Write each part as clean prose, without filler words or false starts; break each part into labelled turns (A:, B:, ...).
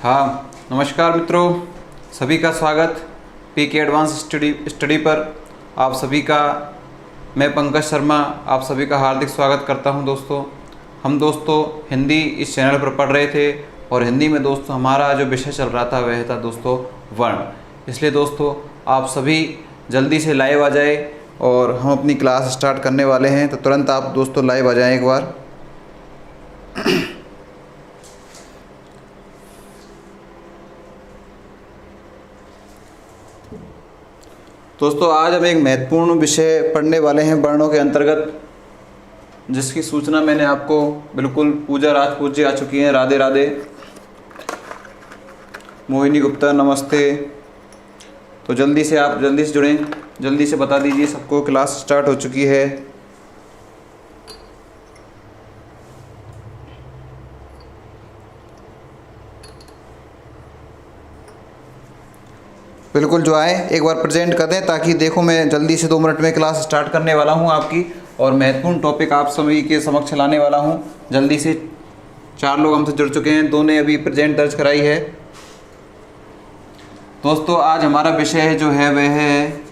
A: हाँ, नमस्कार मित्रों, सभी का स्वागत पीके एडवांस स्टडी पर। आप सभी का मैं पंकज शर्मा आप सभी का हार्दिक स्वागत करता हूं। हम दोस्तों हिंदी इस चैनल पर पढ़ रहे थे और हिंदी में दोस्तों हमारा जो विषय चल रहा था वह था दोस्तों वर्ण। इसलिए दोस्तों आप सभी जल्दी से लाइव आ जाए और हम अपनी क्लास स्टार्ट करने वाले हैं, तो तुरंत आप दोस्तों लाइव आ जाएं एक बार। दोस्तों आज हम एक महत्वपूर्ण विषय पढ़ने वाले हैं वर्णों के अंतर्गत, जिसकी सूचना मैंने आपको बिल्कुल पूजा राजपूत जी आ चुकी हैं। राधे राधे। मोहिनी गुप्ता नमस्ते। तो जल्दी से आप जल्दी से जुड़ें, जल्दी से बता दीजिए सबको क्लास स्टार्ट हो चुकी है। बिल्कुल जो आए एक बार प्रेजेंट कर दें, ताकि देखो मैं जल्दी से 2 मिनट में क्लास स्टार्ट करने वाला हूं आपकी, और महत्वपूर्ण टॉपिक आप सभी के समक्ष लाने वाला हूं। जल्दी से 4 लोग हमसे जुड़ चुके हैं, 2 ने अभी प्रेजेंट दर्ज कराई है। दोस्तों आज हमारा विषय जो है वह है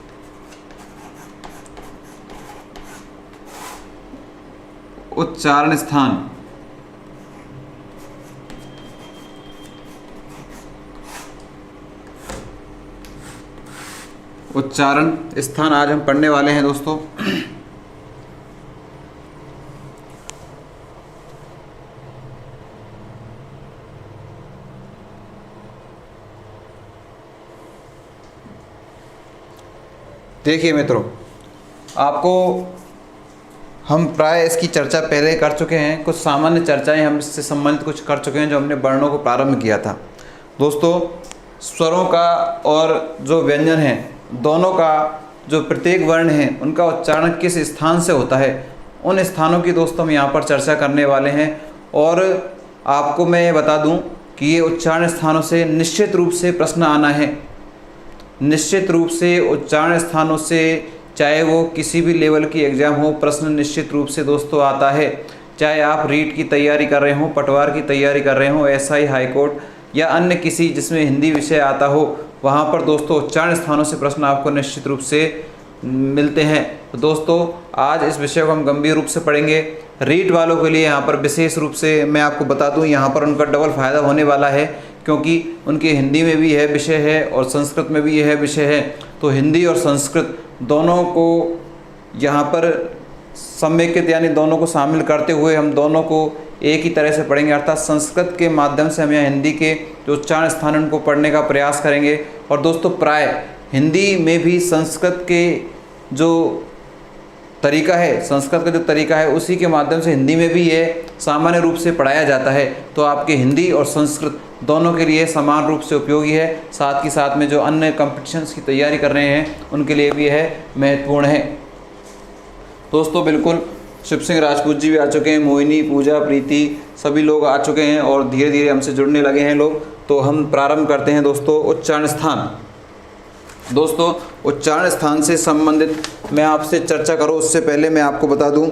A: उच्चारण स्थान। उच्चारण स्थान आज हम पढ़ने वाले हैं दोस्तों। देखिए मित्रों, आपको हम प्राय इसकी चर्चा पहले कर चुके हैं, कुछ सामान्य चर्चाएं हम इससे संबंधित कुछ कर चुके हैं जो हमने वर्णों को प्रारंभ किया था। दोस्तों स्वरों का और जो व्यंजन है दोनों का जो प्रत्येक वर्ण है उनका उच्चारण किस स्थान से होता है, उन स्थानों की दोस्तों हम यहाँ पर चर्चा करने वाले हैं। और आपको मैं बता दूं कि ये उच्चारण स्थानों से निश्चित रूप से प्रश्न आना है। निश्चित रूप से उच्चारण स्थानों से चाहे वो किसी भी लेवल की एग्ज़ाम हो, प्रश्न निश्चित रूप से दोस्तों आता है। चाहे आप रीट की तैयारी कर रहे हो, पटवार की तैयारी कर रहे हो, एसआई, हाईकोर्ट या अन्य किसी जिसमें हिंदी विषय आता हो, वहाँ पर दोस्तों उच्चारण स्थानों से प्रश्न आपको निश्चित रूप से मिलते हैं। तो दोस्तों आज इस विषय को हम गंभीर रूप से पढ़ेंगे। रीट वालों के लिए यहाँ पर विशेष रूप से मैं आपको बता दूँ, यहाँ पर उनका डबल फ़ायदा होने वाला है, क्योंकि उनके हिंदी में भी यह विषय है और संस्कृत में भी यह विषय है। तो हिंदी और संस्कृत दोनों को यहाँ पर समेकित यानी दोनों को शामिल करते हुए हम दोनों को एक ही तरह से पढ़ेंगे, अर्थात संस्कृत के माध्यम से हम यहाँ हिंदी के जो उच्चारण स्थान उनको पढ़ने का प्रयास करेंगे। और दोस्तों प्राय हिंदी में भी संस्कृत के जो तरीका है, संस्कृत का जो तरीका है उसी के माध्यम से हिंदी में भी ये सामान्य रूप से पढ़ाया जाता है। तो आपके हिंदी और संस्कृत दोनों के लिए समान रूप से उपयोगी है। साथ ही साथ में जो अन्य कॉम्पिटिशन्स की तैयारी कर रहे हैं उनके लिए भी यह महत्वपूर्ण है। दोस्तों बिल्कुल शिव सिंह राजपूत जी भी आ चुके हैं, मोहिनी, पूजा, प्रीति सभी लोग आ चुके हैं और धीरे धीरे हमसे जुड़ने लगे हैं लोग। तो हम प्रारंभ करते हैं दोस्तों उच्चारण स्थान। दोस्तों उच्चारण स्थान से संबंधित मैं आपसे चर्चा करूँ उससे पहले मैं आपको बता दूं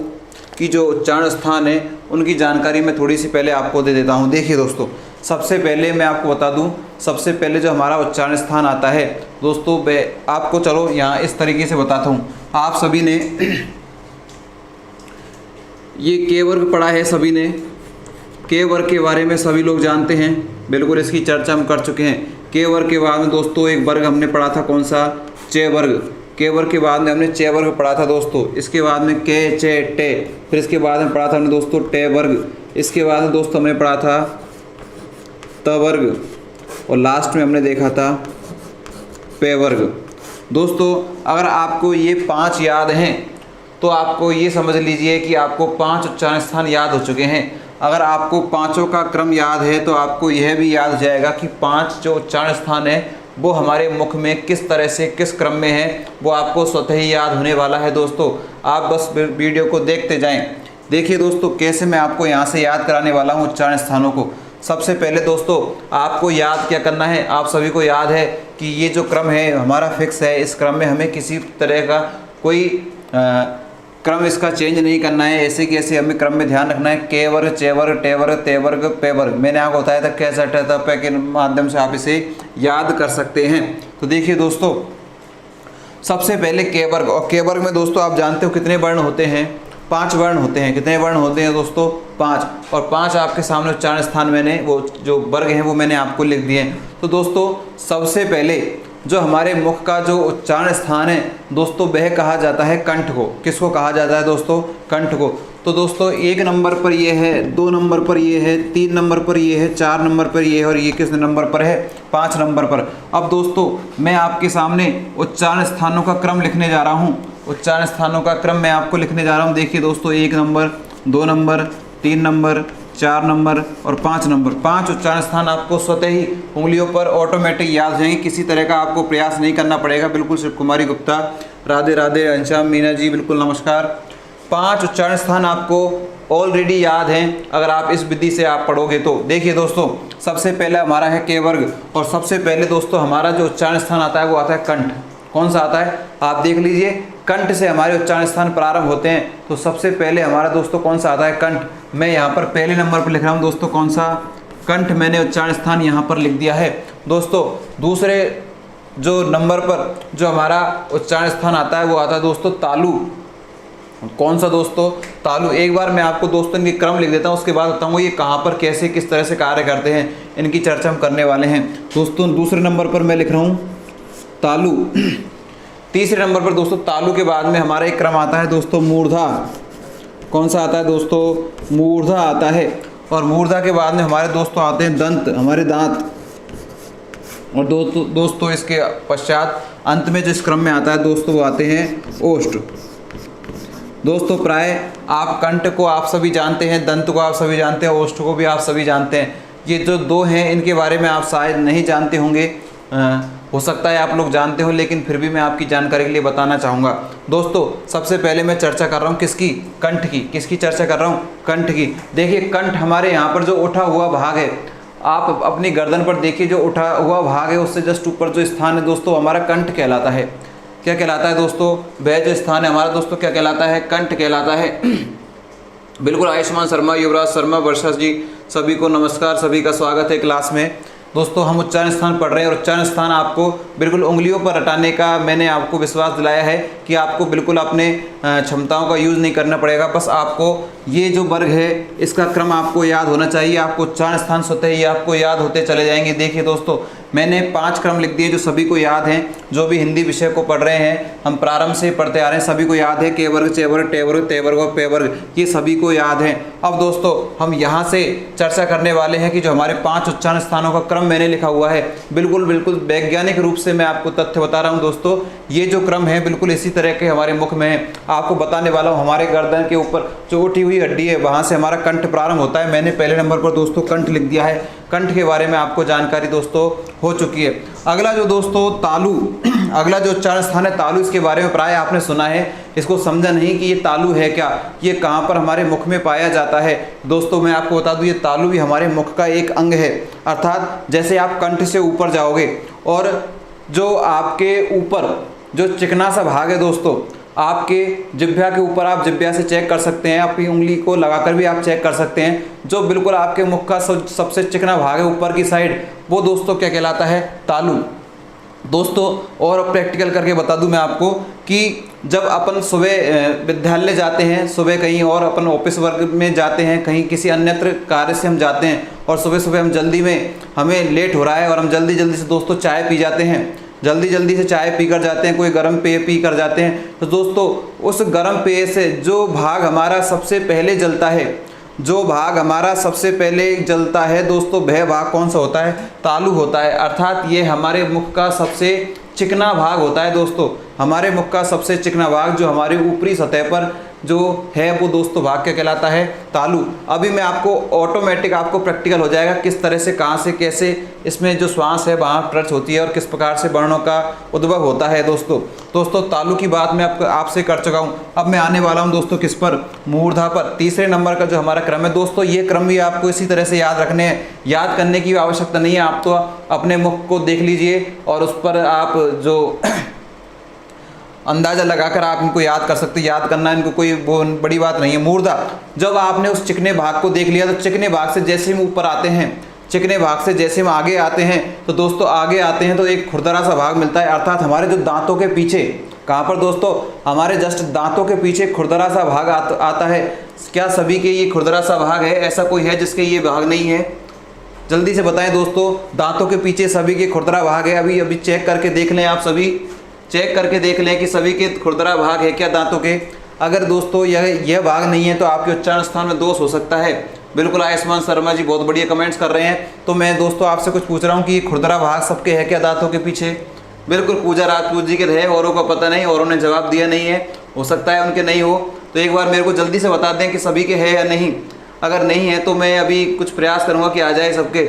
A: कि जो उच्चारण स्थान है उनकी जानकारी मैं थोड़ी सी पहले आपको दे देता हूं। देखिए दोस्तों, सबसे पहले मैं आपको बता दूं, सबसे पहले जो हमारा उच्चारण स्थान आता है दोस्तों, आपको चलो यहाँ इस तरीके से बताता हूँ। आप सभी ने ये के वर्ग पढ़ा है, सभी ने के वर्ग के बारे में सभी लोग जानते हैं, बिल्कुल इसकी चर्चा हम कर चुके हैं। के वर्ग के बाद में दोस्तों एक वर्ग हमने पढ़ा था, कौन सा? चे वर्ग। के वर्ग के बाद में हमने चे वर्ग पढ़ा था दोस्तों। इसके बाद में के, चे, टे, फिर इसके बाद में पढ़ा था हमने दोस्तों टे वर्ग। इसके बाद में दोस्तों हमने पढ़ा था त वर्ग, और लास्ट में हमने देखा था पे वर्ग। दोस्तों अगर आपको ये 5 याद हैं तो आपको ये समझ लीजिए कि आपको 5 उच्चारण स्थान याद हो चुके हैं। अगर आपको 5 का क्रम याद है तो आपको यह भी याद हो जाएगा कि 5 जो उच्चारण स्थान है वो हमारे मुख में किस तरह से किस क्रम में है, वो आपको स्वतः ही याद होने वाला है। दोस्तों आप बस वीडियो को देखते जाएं। देखिए दोस्तों कैसे मैं आपको यहाँ से याद कराने वाला हूँ उच्चारण स्थानों को। सबसे पहले दोस्तों आपको याद क्या करना है, आप सभी को याद है कि ये जो क्रम है हमारा फिक्स है, इस क्रम में हमें किसी तरह का कोई क्रम इसका चेंज नहीं करना है, ऐसे कि ऐसे हमें क्रम में ध्यान रखना है। के वर्ग, चे वर्ग, टे वर्ग, ते वर्ग, पे वर्ग। मैंने आपको बताया था कैसे पे के माध्यम से आप इसे याद कर सकते हैं। तो देखिए दोस्तों, सबसे पहले के वर्ग, और के वर्ग में दोस्तों आप जानते हो कितने वर्ण होते हैं? 5 वर्ण होते हैं। कितने वर्ण होते हैं दोस्तों? 5। और 5 आपके सामने उच्चारण स्थान मैंने वो जो वर्ग हैं वो मैंने आपको लिख दिए हैं। तो दोस्तों सबसे पहले जो हमारे मुख का जो उच्चारण स्थान है दोस्तों, वह कहा जाता है कंठ को। किसको कहा जाता है दोस्तों? कंठ को। तो दोस्तों 1 नंबर पर ये है, 2 नंबर पर ये है, 3 नंबर पर ये है, 4 नंबर पर ये है, और ये किस नंबर पर है? 5 नंबर पर। अब दोस्तों मैं आपके सामने उच्चारण स्थानों का क्रम लिखने जा रहा हूँ। उच्चारण स्थानों का क्रम मैं आपको लिखने जा रहा हूँ। देखिए दोस्तों, 1 नंबर, 2 नंबर, 3 नंबर, 4 नंबर और 5 नंबर। 5 उच्चारण स्थान आपको स्वतः ही उंगलियों पर ऑटोमेटिक याद हो जाएंगे, किसी तरह का आपको प्रयास नहीं करना पड़ेगा। बिल्कुल शिव कुमारी गुप्ता, राधे राधे, अंशाम मीना जी, बिल्कुल नमस्कार। 5 उच्चारण स्थान आपको ऑलरेडी याद हैं अगर आप इस विधि से आप पढ़ोगे तो। देखिए दोस्तों, सबसे पहले हमारा है के वर्ग, और सबसे पहले दोस्तों हमारा जो उच्चारण स्थान आता है वो आता है कंठ। कौन सा आता है? आप देख लीजिए, कंठ से हमारे उच्चारण स्थान प्रारंभ होते हैं। तो सबसे पहले हमारा दोस्तों कौन सा आता है? कंठ। मैं यहाँ पर पहले नंबर पर लिख रहा हूँ दोस्तों, कौन सा? कंठ। मैंने उच्चारण स्थान यहाँ पर लिख दिया है। दोस्तों दूसरे जो नंबर पर जो हमारा उच्चारण स्थान आता है वो आता है दोस्तों तालु। कौन सा दोस्तों? तालु। एक बार मैं आपको दोस्तों इनके क्रम लिख देता हूँ, उसके बाद बताऊँगा ये कहाँ पर कैसे किस तरह से कार्य करते हैं, इनकी चर्चा हम करने वाले हैं। दोस्तों दूसरे नंबर पर मैं लिख रहा हूँ तालु। तीसरे नंबर पर दोस्तों तालु के बाद में हमारा एक क्रम आता है दोस्तों मूर्धा। कौन सा आता है दोस्तों? मूर्धा आता है। और मूर्धा के बाद में हमारे दोस्तों आते हैं दंत, हमारे दांत। और दोस्तों इसके पश्चात अंत में जिस क्रम में आता है दोस्तों वो आते हैं ओष्ठ। दोस्तों प्राय आप कंठ को आप सभी जानते हैं, दंत को आप सभी जानते हैं, ओष्ठ को भी आप सभी जानते हैं। ये जो 2 हैं इनके बारे में आप शायद नहीं जानते होंगे, हो सकता है आप लोग जानते हो, लेकिन फिर भी मैं आपकी जानकारी के लिए बताना चाहूँगा। दोस्तों सबसे पहले मैं चर्चा कर रहा हूँ किसकी? कंठ की। किसकी चर्चा कर रहा हूँ? कंठ की। देखिए कंठ हमारे यहाँ पर जो उठा हुआ भाग है, आप अपनी गर्दन पर देखिए, जो उठा हुआ भाग है उससे जस्ट ऊपर जो स्थान है दोस्तों हमारा कंठ कहलाता है। क्या कहलाता है दोस्तों? वह जो स्थान है हमारा दोस्तों क्या कहलाता है? कंठ कहलाता है। बिल्कुल आयुष्मान शर्मा, युवराज शर्मा, वर्षा जी, सभी को नमस्कार, सभी का स्वागत है क्लास में। दोस्तों हम उच्चारण स्थान पढ़ रहे हैं, और उच्चारण स्थान आपको बिल्कुल उंगलियों पर रटाने का मैंने आपको विश्वास दिलाया है कि आपको बिल्कुल अपने क्षमताओं का यूज़ नहीं करना पड़ेगा। बस आपको ये जो वर्ग है इसका क्रम आपको याद होना चाहिए। आपको उच्चारण स्थान स्वतः ही आपको याद होते चले जाएंगे। देखिए दोस्तों मैंने 5 क्रम लिख दिए जो सभी को याद हैं, जो भी हिंदी विषय को पढ़ रहे हैं, हम प्रारंभ से पढ़ते आ रहे हैं, सभी को याद है। के वर्ग, चे वर्ग, टे वर्ग, ते वर्ग और पे वर्ग, ये सभी को याद है। अब दोस्तों हम यहाँ से चर्चा करने वाले हैं कि जो हमारे 5 उच्चारण स्थानों का क्रम मैंने लिखा हुआ है, बिल्कुल वैज्ञानिक रूप से मैं आपको तथ्य बता रहा हूँ दोस्तों। ये जो क्रम है बिल्कुल इसी तरह के हमारे मुख में है। आपको बताने वाला हूँ, हमारे गर्दन के ऊपर जो उठी हुई हड्डी है वहाँ से हमारा कंठ प्रारंभ होता है। मैंने पहले नंबर पर दोस्तों कंठ लिख दिया है। कंठ के बारे में आपको जानकारी दोस्तों हो चुकी है। अगला जो दोस्तों तालु, अगला जो उच्चारण स्थान है तालु, इसके बारे में प्राय आपने सुना है, इसको समझा नहीं कि ये तालु है क्या, ये कहाँ पर हमारे मुख में पाया जाता है। दोस्तों मैं आपको बता दूं ये तालु भी हमारे मुख का एक अंग है। अर्थात जैसे आप कंठ से ऊपर जाओगे और जो आपके ऊपर जो चिकना सा भाग है दोस्तों, आपके जिह्वा के ऊपर आप जिह्वा से चेक कर सकते हैं, अपनी उंगली को लगाकर भी आप चेक कर सकते हैं। जो बिल्कुल आपके मुख का सबसे चिकना भाग है ऊपर की साइड, वो दोस्तों क्या कहलाता है? तालु। दोस्तों और प्रैक्टिकल करके बता दूं मैं आपको कि जब अपन सुबह विद्यालय जाते हैं, सुबह कहीं और अपन ऑफिस वर्क में जाते हैं, कहीं किसी अन्यत्र कार्य से हम जाते हैं और सुबह सुबह हम जल्दी में हमें लेट हो रहा है और हम जल्दी जल्दी से दोस्तों चाय पी जाते हैं, जल्दी से चाय पी कर जाते हैं, कोई गर्म पेय पी कर जाते हैं। तो दोस्तों उस गर्म पेय से जो भाग हमारा सबसे पहले जलता है, जो भाग हमारा सबसे पहले जलता है दोस्तों, वह भाग कौन सा होता है? तालु होता है। अर्थात ये हमारे मुख का सबसे चिकना भाग होता है दोस्तों। हमारे मुख का सबसे चिकना भाग जो हमारे ऊपरी सतह पर जो है वो दोस्तों भाग क्या कहलाता है? तालु। अभी मैं आपको ऑटोमेटिक आपको प्रैक्टिकल हो जाएगा किस तरह से, कहाँ से, कैसे इसमें जो श्वास है वहाँ टच होती है और किस प्रकार से वर्णों का उद्भव होता है दोस्तों तालु की बात मैं आपसे कर चुका हूँ। अब मैं आने वाला हूँ दोस्तों किस पर? मूर्धा पर। तीसरे नंबर का जो हमारा क्रम है दोस्तों, ये क्रम भी आपको इसी तरह से याद रखने हैं। याद करने की आवश्यकता नहीं है, आप तो अपने मुख को देख लीजिए और उस पर आप जो अंदाज़ा लगाकर आप इनको याद कर सकते हैं। याद करना इनको कोई वो बड़ी बात नहीं है। मूर्धा, जब आपने उस चिकने भाग को देख लिया तो चिकने भाग से जैसे हम ऊपर आते हैं, चिकने भाग से जैसे हम आगे आते हैं तो दोस्तों आगे आते हैं तो एक खुरदरा सा भाग मिलता है, अर्थात हमारे जो दांतों के पीछे, कहाँ पर दोस्तों, हमारे जस्ट दांतों के पीछे खुरदरा सा भाग आता है। क्या सभी के ये खुरदरा सा भाग है? ऐसा कोई है जिसके ये भाग नहीं है? जल्दी से बताएं दोस्तों। दांतों के पीछे सभी के खुरदरा भाग है। अभी चेक करके देख लें, आप सभी चेक करके देख लें कि सभी के खुरदरा भाग है क्या दांतों के। अगर दोस्तों यह भाग नहीं है तो आपके उच्चारण स्थान में दोष हो सकता है। बिल्कुल आयुष्मान शर्मा जी बहुत बढ़िया कमेंट्स कर रहे हैं। तो मैं दोस्तों आपसे कुछ पूछ रहा हूँ कि ये खुरदरा भाग सबके है क्या दांतों के पीछे? बिल्कुल पूजा राजपूत जी के है, औरों को पता नहीं, औरों ने जवाब दिया नहीं है। हो सकता है उनके नहीं हो, तो एक बार मेरे को जल्दी से बता दें कि सभी के है या नहीं। अगर नहीं है तो मैं अभी कुछ प्रयास करूँगा कि आ जाए सबके।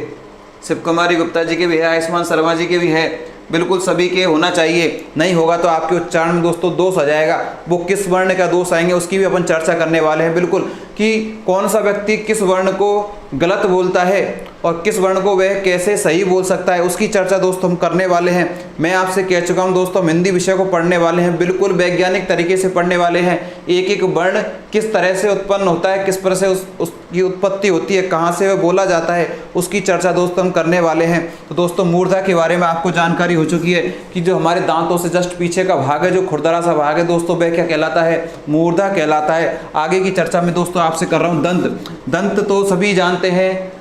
A: शिव कुमारी गुप्ता जी के भी है, आयुष्मान शर्मा जी के भी है, बिल्कुल सभी के होना चाहिए। नहीं होगा तो आपके उच्चारण में दोस्तों दोष आ जाएगा। वो किस वर्ण का दोष आएंगे उसकी भी अपन चर्चा करने वाले हैं। बिल्कुल कि कौन सा व्यक्ति किस वर्ण को गलत बोलता है और किस वर्ण को वह कैसे सही बोल सकता है, उसकी चर्चा दोस्तों हम करने वाले हैं। मैं आपसे कह चुका हूं दोस्तों, हम हिंदी विषय को पढ़ने वाले हैं, बिल्कुल वैज्ञानिक तरीके से पढ़ने वाले हैं। एक एक वर्ण किस तरह से उत्पन्न होता है, किस तरह से उसकी उत्पत्ति होती है, कहाँ से वह बोला जाता है, उसकी चर्चा दोस्तों हम करने वाले हैं। तो दोस्तों मूर्धा के बारे में आपको जानकारी हो चुकी है कि जो हमारे दांतों से जस्ट पीछे का भाग है, जो खुरदरा सा भाग है दोस्तों, वह क्या कहलाता है? मूर्धा कहलाता है। आगे की चर्चा में दोस्तों आपसे कर रहा हूँ दंत। दंत तो सभी जानते हैं,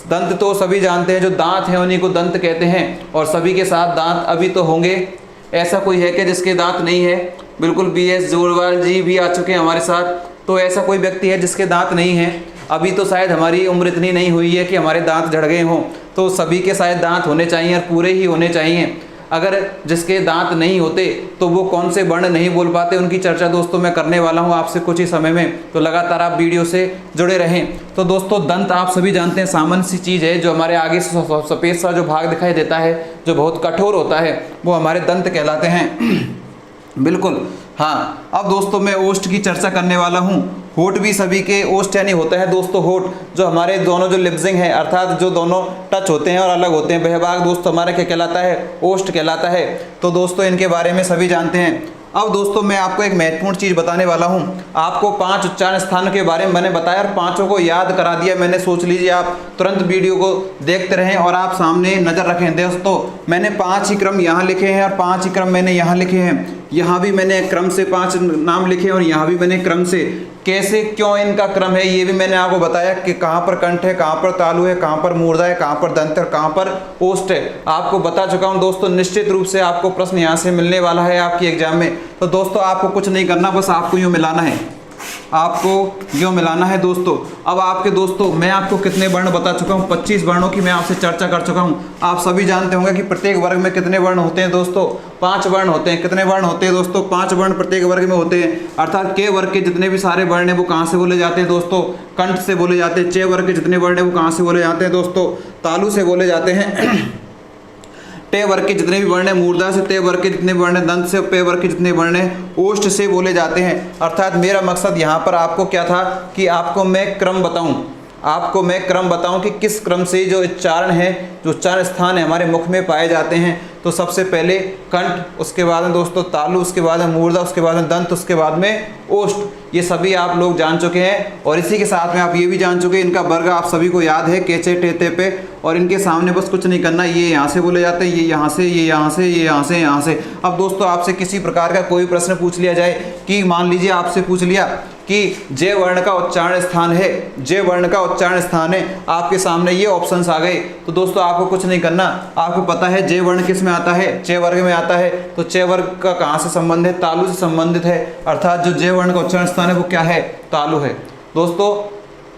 A: दंत तो सभी जानते हैं, जो दांत हैं उन्हीं को दंत कहते हैं। और सभी के साथ दांत अभी तो होंगे, ऐसा कोई है कि जिसके दांत नहीं है? बिल्कुल BS जोरवाल जी भी आ चुके हैं हमारे साथ। तो ऐसा कोई व्यक्ति है जिसके दांत नहीं है? अभी तो शायद हमारी उम्र इतनी नहीं हुई है कि हमारे दांत झड़ गए हों, तो सभी के शायद दांत होने चाहिए और पूरे ही होने चाहिए। अगर जिसके दांत नहीं होते तो वो कौन से वर्ण नहीं बोल पाते, उनकी चर्चा दोस्तों मैं करने वाला हूं आपसे कुछ ही समय में। तो लगातार आप वीडियो से जुड़े रहें। तो दोस्तों दंत आप सभी जानते हैं सामान्य सी चीज़ है, जो हमारे आगे से सफ़ेद सा जो भाग दिखाई देता है, जो बहुत कठोर होता है, वो हमारे दंत कहलाते हैं। बिल्कुल हाँ। अब दोस्तों मैं ओष्ठ की चर्चा करने वाला हूँ। होठ भी सभी के, ओष्ठ यानी होता है दोस्तों होठ, जो हमारे दोनों जो लिप्सिंग है, अर्थात जो दोनों टच होते हैं और अलग होते हैं, वह भाग दोस्तों हमारा क्या कहलाता है? ओष्ठ कहलाता है। तो दोस्तों इनके बारे में सभी जानते हैं। अब दोस्तों मैं आपको एक महत्वपूर्ण चीज़ बताने वाला हूं। आपको 5 उच्चारण स्थानों के बारे में मैंने बताया और 5 को याद करा दिया मैंने। सोच लीजिए आप तुरंत वीडियो को देखते रहें और आप सामने नज़र रखें। दोस्तों मैंने 5 ही क्रम यहाँ लिखे हैं और 5 ही क्रम मैंने यहाँ लिखे हैं। यहाँ भी मैंने क्रम से 5 नाम लिखे और यहाँ भी मैंने क्रम से। कैसे क्यों इनका क्रम है ये भी मैंने आपको बताया कि कहाँ पर कंठ है, कहाँ पर तालु है, कहाँ पर मूर्धा है, कहाँ पर दंत है, कहाँ पर ओष्ठ है, आपको बता चुका हूँ दोस्तों। निश्चित रूप से आपको प्रश्न यहाँ से मिलने वाला है आपकी एग्जाम में। तो दोस्तों आपको कुछ नहीं करना, बस आपको यूँ मिलाना है, आपको यूँ मिलाना है दोस्तों। अब आपके दोस्तों मैं आपको कितने वर्ण बता चुका हूँ, 25 वर्णों की मैं आपसे चर्चा कर चुका हूँ। आप सभी जानते होंगे कि प्रत्येक वर्ग में कितने वर्ण होते हैं दोस्तों? 5 वर्ण होते हैं। कितने वर्ण होते हैं दोस्तों? 5 वर्ण प्रत्येक वर्ग में होते हैं। अर्थात के वर्ग के जितने भी सारे वर्ण हैं वो कहाँ से बोले जाते हैं दोस्तों? कंठ से बोले जाते हैं। चे वर्ग के जितने वर्ण हैं वो कहाँ से बोले जाते हैं दोस्तों? तालु से बोले जाते हैं। टे वर्ग के जितने भी वर्ण हैं मूर्धा से, ते वर्ग के जितने वर्ण हैं दंत से, पे वर्ग के जितने वर्ण हैं ओष्ठ से बोले जाते हैं। अर्थात मेरा मकसद यहाँ पर आपको क्या था कि आपको मैं क्रम बताऊँ, आपको मैं क्रम बताऊं कि किस क्रम से जो उच्चारण है, जो उच्चारण स्थान है हमारे मुख में पाए जाते हैं। तो सबसे पहले कंठ, उसके बाद में दोस्तों तालु, उसके बाद में मूर्धा, उसके बाद में दंत, उसके बाद में ओष्ठ। ये सभी आप लोग जान चुके हैं और इसी के साथ में आप ये भी जान चुके हैं इनका वर्ग आप सभी को याद है, केचे टेते पे। और इनके सामने बस कुछ नहीं करना, ये यहाँ से बोले जाते हैं, ये यहाँ से, ये यहाँ से, ये यहाँ से, यहाँ से। अब दोस्तों आपसे किसी प्रकार का कोई प्रश्न पूछ लिया जाए कि मान लीजिए आपसे पूछ लिया कि जे वर्ण का उच्चारण स्थान है, जे वर्ण का उच्चारण स्थान है, आपके सामने ये ऑप्शंस आ गए। तो दोस्तों आपको कुछ नहीं करना, आपको पता है जे वर्ण किस में आता है? चे वर्ग में आता है। तो चे वर्ग का कहाँ से संबंध है? तालु से संबंधित है। अर्थात जो जे वर्ण का उच्चारण स्थान है वो क्या है? तालु है। दोस्तों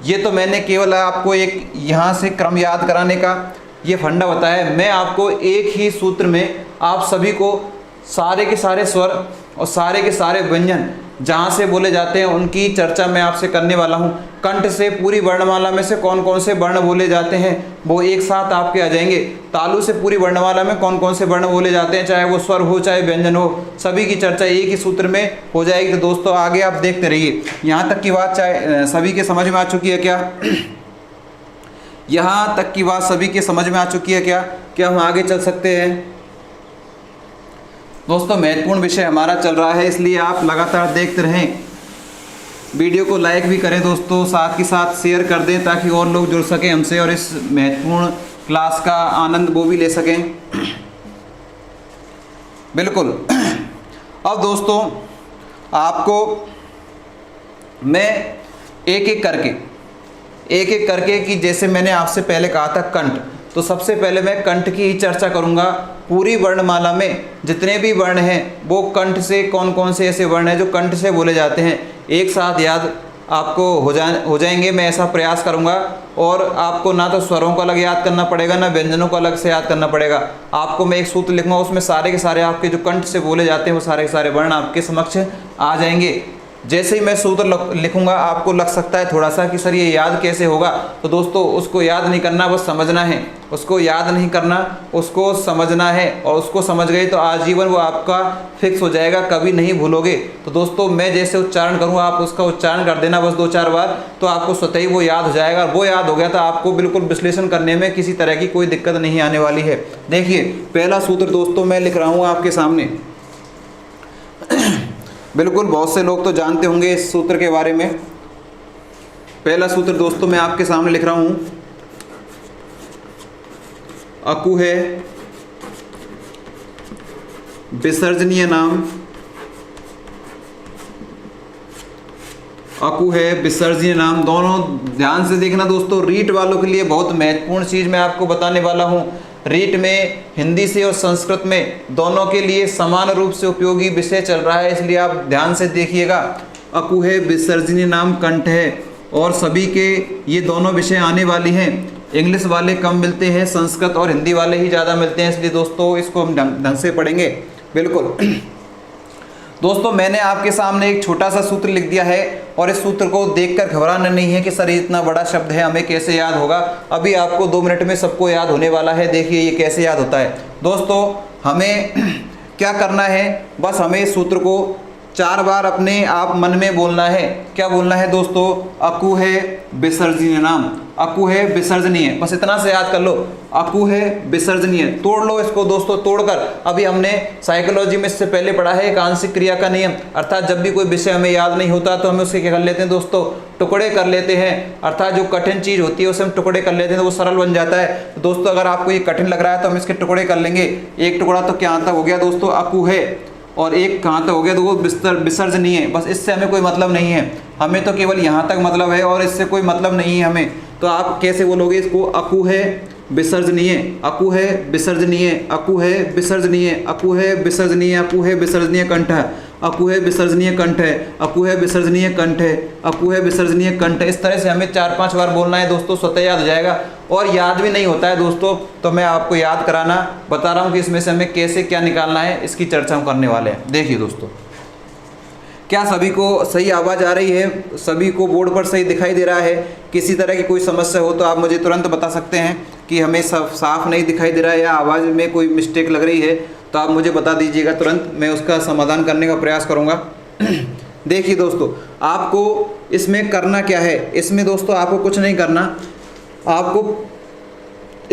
A: ये तो मैंने केवल आपको एक यहाँ से क्रम याद कराने का ये फंडा बताया है। मैं आपको एक ही सूत्र में आप सभी को सारे के सारे स्वर और सारे के सारे व्यंजन जहाँ से बोले जाते हैं उनकी चर्चा मैं आपसे करने वाला हूँ। कंठ से पूरी वर्णमाला में से कौन कौन से वर्ण बोले जाते हैं वो एक साथ आपके आ जाएंगे। तालु से पूरी वर्णमाला में कौन कौन से वर्ण बोले जाते हैं, चाहे वो स्वर हो चाहे व्यंजन हो, सभी की चर्चा एक ही सूत्र में हो जाएगी। तो दोस्तों आगे आप देखते रहिए। यहाँ तक की बात चाहे सभी के समझ में आ चुकी है क्या? यहाँ तक की बात सभी के समझ में आ चुकी है क्या? क्या हम आगे चल सकते हैं? दोस्तों महत्वपूर्ण विषय हमारा चल रहा है, इसलिए आप लगातार देखते रहें। वीडियो को लाइक भी करें दोस्तों, साथ के साथ शेयर कर दें ताकि और लोग जुड़ सकें हमसे और इस महत्वपूर्ण क्लास का आनंद वो भी ले सकें। बिल्कुल। अब दोस्तों आपको मैं एक एक करके कि जैसे मैंने आपसे पहले कहा था कंठ, तो सबसे पहले मैं कंठ की ही चर्चा करूंगा। पूरी वर्णमाला में जितने भी वर्ण हैं वो कंठ से कौन कौन से ऐसे वर्ण हैं जो कंठ से बोले जाते हैं, एक साथ याद आपको हो जाएंगे। मैं ऐसा प्रयास करूंगा और आपको ना तो स्वरों को अलग याद करना पड़ेगा, ना व्यंजनों को अलग से याद करना पड़ेगा। आपको मैं एक सूत्र लिखूंगा, उसमें सारे के सारे आपके जो कंठ से बोले जाते हैं वो सारे के सारे वर्ण आपके समक्ष आ जाएंगे। जैसे ही मैं सूत्र लिखूंगा आपको लग सकता है थोड़ा सा कि सर ये याद कैसे होगा, तो दोस्तों उसको याद नहीं करना, बस समझना है। उसको याद नहीं करना, उसको समझना है, और उसको समझ गए तो आजीवन वो आपका फिक्स हो जाएगा, कभी नहीं भूलोगे। तो दोस्तों मैं जैसे उच्चारण करूँगा आप उसका उच्चारण कर देना बस 2-4 बार, तो आपको स्वतः ही वो याद हो जाएगा। वो याद हो गया तो आपको बिल्कुल विश्लेषण करने में किसी तरह की कोई दिक्कत नहीं आने वाली है। देखिए पहला सूत्र दोस्तों मैं लिख रहा हूँ आपके सामने। बिल्कुल बहुत से लोग तो जानते होंगे इस सूत्र के बारे में। पहला सूत्र दोस्तों मैं आपके सामने लिख रहा हूं, अकु है विसर्जनीय नाम, अकु है विसर्जनीय नाम। दोनों ध्यान से देखना दोस्तों, रीट वालों के लिए बहुत महत्वपूर्ण चीज मैं आपको बताने वाला हूं। रीट में हिंदी से और संस्कृत में दोनों के लिए समान रूप से उपयोगी विषय चल रहा है, इसलिए आप ध्यान से देखिएगा। अकु है विसर्जनीय नाम, कंठ है, और सभी के ये दोनों विषय आने वाली हैं। इंग्लिश वाले कम मिलते हैं, संस्कृत और हिंदी वाले ही ज़्यादा मिलते हैं, इसलिए दोस्तों इसको हम ढंग से पढ़ेंगे। बिल्कुल दोस्तों मैंने आपके सामने एक छोटा सा सूत्र लिख दिया है, और इस सूत्र को देखकर घबराना नहीं है कि सर इतना बड़ा शब्द है हमें कैसे याद होगा। अभी आपको 2 मिनट में सबको याद होने वाला है। देखिए ये कैसे याद होता है दोस्तों। हमें क्या करना है, बस हमें इस सूत्र को 4 बार अपने आप मन में बोलना है। क्या बोलना है दोस्तों? अकु है विसर्जनीय नाम, अकु है विसर्जनीय, बस इतना से याद कर लो। अकु है विसर्जनीय, तोड़ लो इसको दोस्तों। तोड़कर अभी हमने साइकोलॉजी में इससे पहले पढ़ा है एक आंशिक क्रिया का नियम, अर्थात जब भी कोई विषय हमें याद नहीं होता तो हम उसके क्या कर लेते हैं दोस्तों, टुकड़े कर लेते हैं। अर्थात जो कठिन चीज होती है उसे हम टुकड़े कर लेते हैं तो वो सरल बन जाता है। तो दोस्तों अगर आपको ये कठिन लग रहा है तो हम इसके टुकड़े कर लेंगे। एक टुकड़ा तो क्या आता हो गया दोस्तों, अकु है, और एक कहाँ तक हो गया तो वो विसर्जनीय। बस इससे हमें कोई मतलब नहीं है, हमें तो केवल यहाँ तक मतलब है और इससे कोई मतलब नहीं है हमें। तो आप कैसे बोलोगे इसको? अकु है विसर्जनीय, अकु है विसर्जनीय, अकु है विसर्जनीय, अकु है विसर्जनीय, अकु है विसर्जनीय कंठ है, अकु है विसर्जनीय कंठ है, अकु है विसर्जनीय कंठ है, अकु है विसर्जनीय कंठ है। इस तरह से हमें 4-5 बार बोलना है दोस्तों, स्वतः याद हो जाएगा। और याद भी नहीं होता है दोस्तों तो मैं आपको याद कराना बता रहा हूँ कि इसमें से हमें कैसे क्या निकालना है, इसकी चर्चा हम करने वाले हैं। देखिए दोस्तों, क्या सभी को सही आवाज़ आ रही है? सभी को बोर्ड पर सही दिखाई दे रहा है? किसी तरह की कोई समस्या हो तो आप मुझे तुरंत बता सकते हैं कि हमें साफ नहीं दिखाई दे रहा है या आवाज़ में कोई मिस्टेक लग रही है, तो आप मुझे बता दीजिएगा तुरंत, मैं उसका समाधान करने का प्रयास करूँगा। देखिए दोस्तों, आपको इसमें करना क्या है? इसमें दोस्तों आपको कुछ नहीं करना, आपको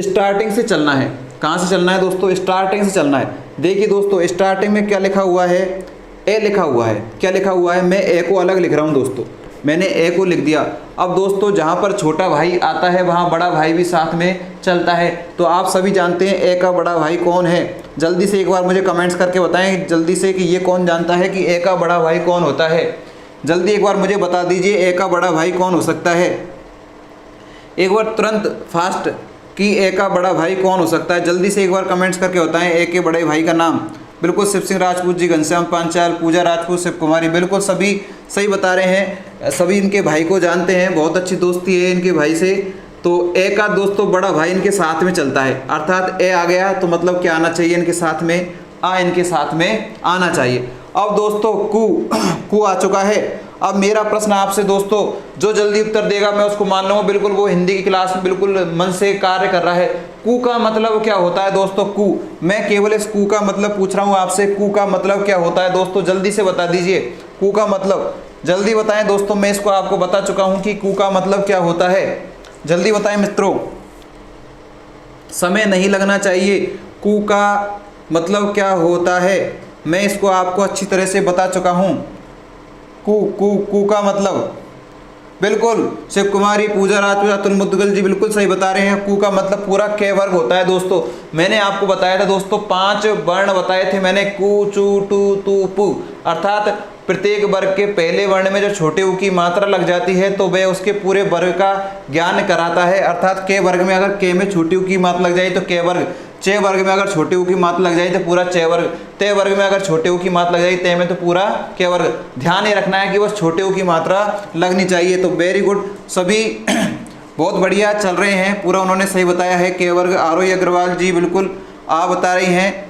A: स्टार्टिंग से चलना है। कहाँ से चलना है दोस्तों? स्टार्टिंग से चलना है। देखिए दोस्तों, स्टार्टिंग में क्या लिखा हुआ है? ए लिखा हुआ है। क्या लिखा हुआ है? मैं ए को अलग लिख रहा हूँ दोस्तों, मैंने ए को लिख दिया। अब दोस्तों जहाँ पर छोटा भाई आता है वहाँ बड़ा भाई भी साथ में चलता है। तो आप सभी जानते हैं ए का बड़ा भाई कौन है? जल्दी से एक बार मुझे कमेंट्स करके बताएं जल्दी से कि ये कौन जानता है कि ए का बड़ा भाई कौन होता है। जल्दी एक बार मुझे बता दीजिए ए का बड़ा भाई कौन हो सकता है। एक बार तुरंत फास्ट कि ए का बड़ा भाई कौन हो सकता है, जल्दी से एक बार कमेंट्स करके बताएं ए के बड़े भाई का नाम। बिल्कुल शिव सिंह राजपूत जी, घनश्याम पांचाल, पूजा राजपूत, शिव कुमारी, बिल्कुल सभी सही बता रहे हैं। सभी इनके भाई को जानते हैं, बहुत अच्छी दोस्ती है इनके भाई से। तो ए का दोस्तों बड़ा भाई इनके साथ में चलता है, अर्थात ए आ गया तो मतलब क्या आना चाहिए इनके साथ में? आ इनके साथ में आना चाहिए। अब दोस्तों कु आ चुका है। अब मेरा प्रश्न आपसे दोस्तों, जो जल्दी उत्तर देगा मैं उसको मान लूँगा बिल्कुल वो हिंदी की क्लास में बिल्कुल मन से कार्य कर रहा है। कु का मतलब क्या होता है दोस्तों? कु, मैं केवल इस कु का मतलब पूछ रहा हूँ आपसे, कु का मतलब क्या होता है दोस्तों? जल्दी से बता दीजिए कु का मतलब, जल्दी बताएं दोस्तों। मैं इसको आपको बता चुका हूँ कि कु का मतलब क्या होता है, जल्दी बताएं मित्रों, समय नहीं लगना चाहिए। कु का मतलब क्या होता है? मैं इसको आपको अच्छी तरह से बता चुका हूँ। कू कू कू का मतलब, बिल्कुल शिव कुमारी, पूजा राजपूत, अतुल मुदगल जी बिल्कुल सही बता रहे हैं। कू का मतलब पूरा के वर्ग होता है दोस्तों। मैंने आपको बताया था दोस्तों 5 वर्ण बताए थे मैंने, कू चू टू तू पू, अर्थात प्रत्येक वर्ग के पहले वर्ण में जो छोटे ऊ की मात्रा लग जाती है तो वह उसके पूरे वर्ग का ज्ञान कराता है। अर्थात के वर्ग में अगर के में छोटी ऊ की मात्रा लग जाए तो के वर्ग, चे वर्ग में अगर छोटे ऊ की मात्रा लग जाए तो पूरा चे वर्ग, ते वर्ग में अगर छोटे ऊ की मात्रा लग जाए ते में तो पूरा के वर्ग। ध्यान ये रखना है कि बस छोटे ऊ की मात्रा लगनी चाहिए। तो वेरी गुड, सभी बहुत बढ़िया चल रहे हैं, पूरा उन्होंने सही बताया है। के वर्ग, आरोही अग्रवाल जी बिल्कुल आप बता रही हैं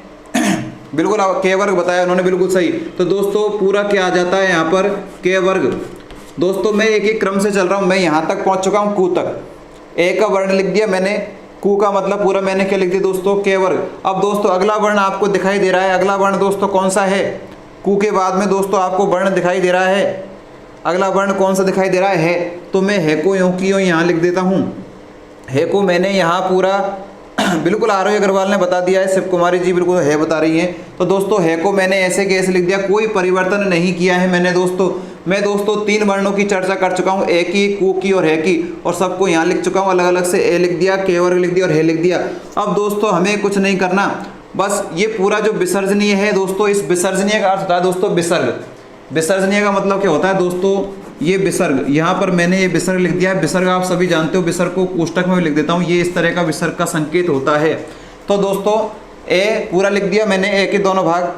A: बिल्कुल के वर्ग बताया उन्होंने, बिल्कुल सही। तो दोस्तों पूरा क्या आ जाता है यहाँ पर, के वर्ग। दोस्तों मैं एक एक क्रम से चल रहा हूँ, मैं यहाँ तक पहुँच चुका हूँ कू तक। ए का वर्ण लिख दिया मैंने, कू का मतलब पूरा मैंने क्या लिख दिया दोस्तों, के वर्ग। अब दोस्तों अगला वर्ण आपको दिखाई दे रहा है, अगला वर्ण दोस्तों कौन सा है, कू के बाद में दोस्तों आपको वर्ण दिखाई दे रहा है, अगला वर्ण कौन सा दिखाई दे रहा है। तो मैं है को यूँ की यूँ यहाँ लिख देता हूँ। है को मैंने यहाँ पूरा बिल्कुल आरोही अग्रवाल ने बता दिया है, शिव कुमारी जी बिल्कुल है बता रही हैं। तो दोस्तों है को मैंने ऐसे के ऐसे लिख दिया, कोई परिवर्तन नहीं किया है मैंने दोस्तों। मैं दोस्तों 3 वर्णों की चर्चा कर चुका हूँ, ए की, कू की और है की, और सबको यहाँ लिख चुका हूँ अलग अलग से। ए लिख दिया, के वर्ग लिख दिया और है लिख दिया। अब दोस्तों हमें कुछ नहीं करना, बस ये पूरा जो विसर्जनीय है दोस्तों, इस विसर्जनीय का अर्थ होता है दोस्तों विसर्ग। विसर्जनीय का मतलब क्या होता है दोस्तों, ये विसर्ग, यहाँ पर मैंने ये विसर्ग लिख दिया है। विसर्ग आप सभी जानते हो, विसर्ग को कोष्टक में भी लिख देता हूँ, ये इस तरह का विसर्ग का संकेत होता है। तो दोस्तों ए पूरा लिख दिया मैंने, ए के दोनों भाग।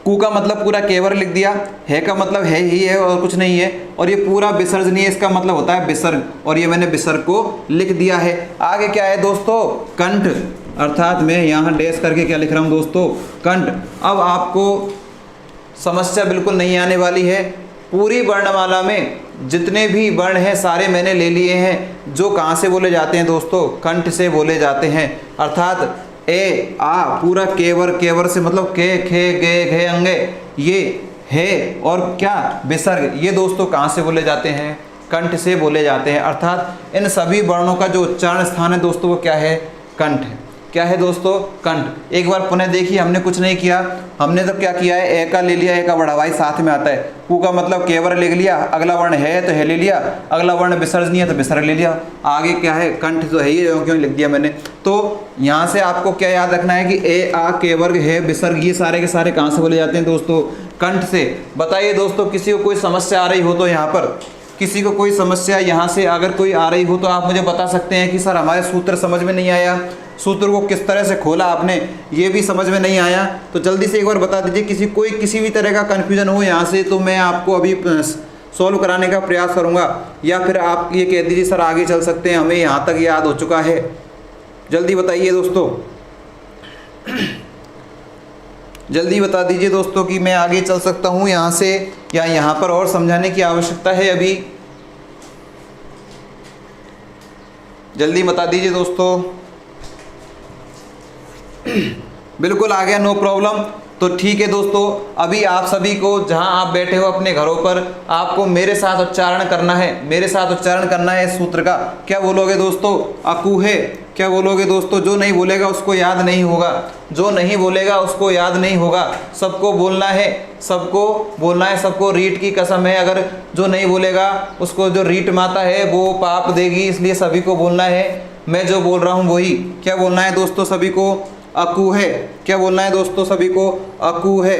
A: कू का मतलब पूरा केवर लिख दिया, है का मतलब है ही है और कुछ नहीं है, और ये पूरा विसर्जनीय इसका मतलब होता है विसर्ग, और ये मैंने विसर्ग को लिख दिया है। आगे क्या है दोस्तों, कंठ, अर्थात मैं यहाँ डैश करके क्या लिख रहा हूँ दोस्तों, कंठ। अब आपको समस्या बिल्कुल नहीं आने वाली है। पूरी वर्णमाला में जितने भी वर्ण हैं सारे मैंने ले लिए हैं, जो कहाँ से बोले जाते हैं दोस्तों, कंठ से बोले जाते हैं। अर्थात ए आ पूरा केवर, केवर से मतलब के, खे, गे, घे, अंगे, ये है और क्या विसर्ग, ये दोस्तों कहाँ से बोले जाते हैं, कंठ से बोले जाते हैं। अर्थात इन सभी वर्णों का जो उच्चारण स्थान है दोस्तों वो क्या है, कंठ है। क्या है दोस्तों, कंठ। एक बार पुनः देखिए, हमने कुछ नहीं किया, हमने तो क्या किया है, ए का ले लिया, ए का बड़ा भाई साथ में आता है। कू का मतलब केवर लिख लिया, अगला वर्ण है तो है ले लिया, अगला वर्ण विसर्जनीय है तो विसर्ग ले लिया। आगे क्या है, कंठ तो है ही, क्यों लिख दिया मैंने। तो यहाँ से आपको क्या याद रखना है कि ए आ के वर्ग है विसर्ग, ये सारे के सारे कहाँ से बोले जाते हैं दोस्तों, कंठ से। बताइए दोस्तों किसी को कोई समस्या आ रही हो तो यहाँ पर, किसी को कोई समस्या यहाँ से अगर कोई आ रही हो तो आप मुझे बता सकते हैं कि सर हमारे सूत्र समझ में नहीं आया, सूत्र को किस तरह से खोला आपने ये भी समझ में नहीं आया, तो जल्दी से एक बार बता दीजिए। किसी भी तरह का कन्फ्यूजन हो यहाँ से तो मैं आपको अभी सॉल्व कराने का प्रयास करूँगा, या फिर आप ये कह दीजिए सर आगे चल सकते हैं, हमें यहाँ तक याद हो चुका है। जल्दी बताइए दोस्तों, जल्दी बता दीजिए दोस्तों कि मैं आगे चल सकता हूँ यहाँ से, या यहाँ पर और समझाने की आवश्यकता है अभी। जल्दी बता दीजिए दोस्तों। बिल्कुल आ गया, नो प्रॉब्लम। तो ठीक है दोस्तों, अभी आप सभी को जहां आप बैठे हो अपने घरों पर, आपको मेरे साथ उच्चारण करना है, मेरे साथ उच्चारण करना है इस सूत्र का। क्या बोलोगे दोस्तों, अकूहे। क्या बोलोगे दोस्तों, जो नहीं बोलेगा उसको याद नहीं होगा, जो नहीं बोलेगा उसको याद नहीं होगा, सबको बोलना है, सबको बोलना है, सबको रीट की कसम है, अगर जो नहीं बोलेगा उसको जो रीट माता है वो पाप देगी, इसलिए सभी को बोलना है। मैं जो बोल रहा हूँ वही, क्या बोलना है दोस्तों सभी को, अकूहे। क्या बोलना है दोस्तों सभी को, अकूहे।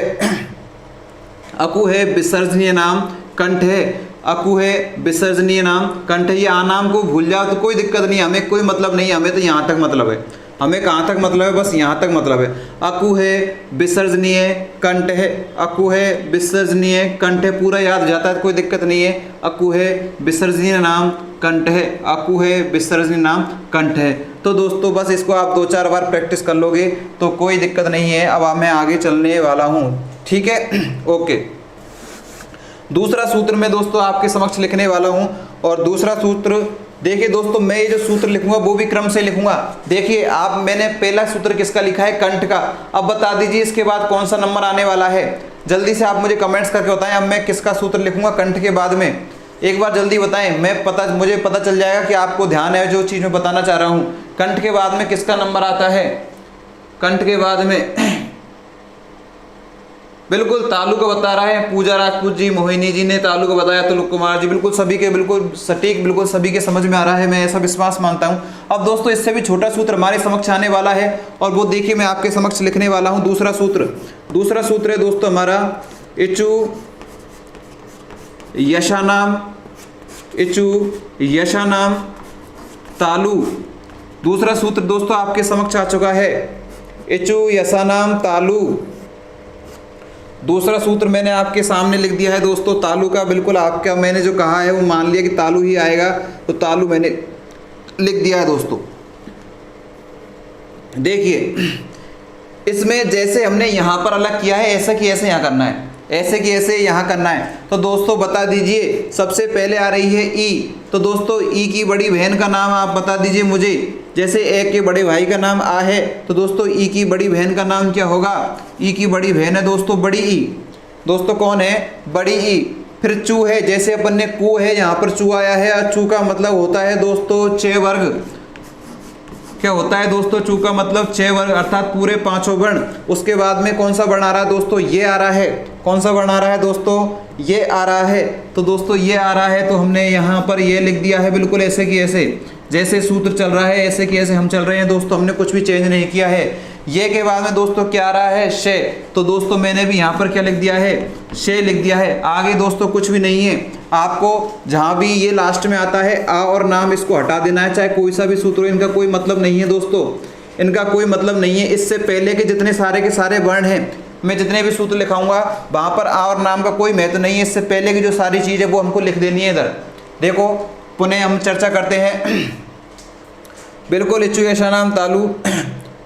A: अकूहे विसर्जनीय नाम कंठ है, अकूहे विसर्जनीय नाम कंठ है। ये आ नाम को भूल जाओ तो कोई दिक्कत नहीं, हमें कोई मतलब नहीं, हमें तो यहाँ तक मतलब है, हमें कहाँ तक मतलब है, बस यहाँ तक मतलब है। अकूहे विसर्जनीय कंठ है, अकूहे विसर्जनीय कंठ है, पूरा याद हो जाता है, कोई दिक्कत नहीं है। अकूहे विसर्जनीय नाम कंठ है, अकूहे विसर्जनीय नाम कंठ है। तो दोस्तों बस इसको आप 2-4 बार प्रैक्टिस कर लोगे तो कोई दिक्कत नहीं है। अब मैं आगे चलने वाला हूँ, ठीक है, ओके। दूसरा सूत्र मैं दोस्तों आपके समक्ष लिखने वाला हूँ, और दूसरा सूत्र देखिए दोस्तों, मैं ये जो सूत्र लिखूंगा वो भी क्रम से लिखूंगा। देखिए आप, मैंने पहला सूत्र किसका लिखा है, कंठ का। अब बता दीजिए इसके बाद कौन सा नंबर आने वाला है, जल्दी से आप मुझे कमेंट्स करके बताएं। अब मैं किसका सूत्र लिखूंगा कंठ के बाद में, एक बार जल्दी बताएं, मुझे पता चल जाएगा कि आपको ध्यान है जो चीज़ मैं बताना चाह रहा हूँ। कंठ के बाद में किसका नंबर आता है, कंठ के बाद में बिल्कुल तालु का बता रहा है पूजा राजपूत जी, मोहिनी जी ने तालु का बताया, तुलुक कुमार जी, बिल्कुल सभी के बिल्कुल सटीक, बिल्कुल सभी के समझ में आ रहा है, मैं ऐसा विश्वास मानता हूं। अब दोस्तों इससे भी छोटा सूत्र हमारे समक्ष आने वाला है और वो देखिए मैं आपके समक्ष लिखने वाला हूं। दूसरा सूत्र है दोस्तों हमारा इचु यशानाम तालु। दूसरा सूत्र दोस्तों आपके समक्ष आ चुका है, इचु यशानाम तालु। दूसरा सूत्र मैंने आपके सामने लिख दिया है दोस्तों, तालु का बिल्कुल आपका मैंने जो कहा है वो मान लिया कि तालु ही आएगा, तो तालु मैंने लिख दिया है दोस्तों। देखिए इसमें जैसे हमने यहाँ पर अलग किया है ऐसा कि ऐसे यहाँ करना है, ऐसे कि ऐसे यहाँ करना है। तो दोस्तों बता दीजिए, सबसे पहले आ रही है ई, तो दोस्तों ई की बड़ी बहन का नाम आप बता दीजिए मुझे। जैसे ए के बड़े भाई का नाम आ है, तो दोस्तों ई की बड़ी बहन का नाम क्या होगा? ई की बड़ी बहन है दोस्तों बड़ी ई। दोस्तों कौन है? बड़ी ई। फिर चू है, जैसे अपन ने कू है, यहाँ पर चू आया है और चू का मतलब होता है दोस्तों 6 वर्ग। क्या होता है दोस्तों? चू का मतलब 6 वर्ग अर्थात पूरे 5 वर्ण। उसके बाद में कौन सा वर्ण आ रहा है दोस्तों? ये आ रहा है। कौन सा वर्ण आ रहा है दोस्तों? ये आ रहा है। तो दोस्तों ये आ रहा है तो हमने यहाँ पर ये लिख दिया है बिल्कुल ऐसे कि ऐसे, जैसे सूत्र चल रहा है ऐसे कि ऐसे हम चल रहे हैं दोस्तों, हमने कुछ भी चेंज नहीं किया है। ये के बाद में दोस्तों क्या आ रहा है? शे। तो दोस्तों मैंने भी यहाँ पर क्या लिख दिया है? शे लिख दिया है। आगे दोस्तों कुछ भी नहीं है, आपको जहाँ भी ये लास्ट में आता है आ और नाम, इसको हटा देना है, चाहे कोई सा भी सूत्र हो, इनका कोई मतलब नहीं है दोस्तों, इनका कोई मतलब नहीं है। इससे पहले के जितने सारे के सारे वर्ण हैं, मैं जितने भी सूत्र लिखाऊंगा वहाँ पर आ और नाम का कोई महत्व नहीं है। इससे पहले की जो सारी चीज़ है वो हमको लिख देनी है इधर। देखो पुनः हम चर्चा करते हैं। बिल्कुल इच्छु यशानाम तालु,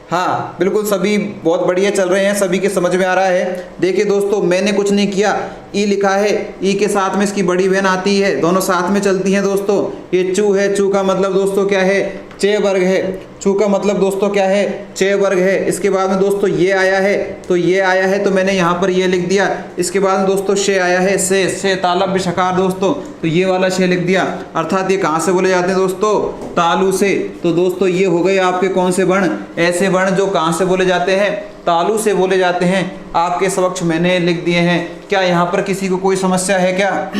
A: हाँ बिल्कुल सभी बहुत बढ़िया चल रहे हैं, सभी के समझ में आ रहा है। देखिए दोस्तों मैंने कुछ नहीं किया, ई लिखा है, ई के साथ में इसकी बड़ी बहन आती है, दोनों साथ में चलती हैं दोस्तों। ये चू है, चू का मतलब दोस्तों क्या है? 6 वर्ग है। चू का मतलब दोस्तों क्या है? 6 वर्ग है। इसके बाद में दोस्तों ये आया है, तो ये आया है तो मैंने यहाँ पर ये लिख दिया। इसके बाद में दोस्तों शे आया है, से तालब विशकार दोस्तों, तो ये वाला शे लिख दिया। अर्थात ये कहाँ से बोले जाते हैं दोस्तों? तालु से। तो दोस्तों ये हो गए आपके कौन से वर्ण? ऐसे वर्ण जो कहाँ से बोले जाते हैं? तालु से बोले जाते हैं। आपके समक्ष मैंने लिख दिए हैं। क्या यहाँ पर किसी को कोई समस्या है क्या?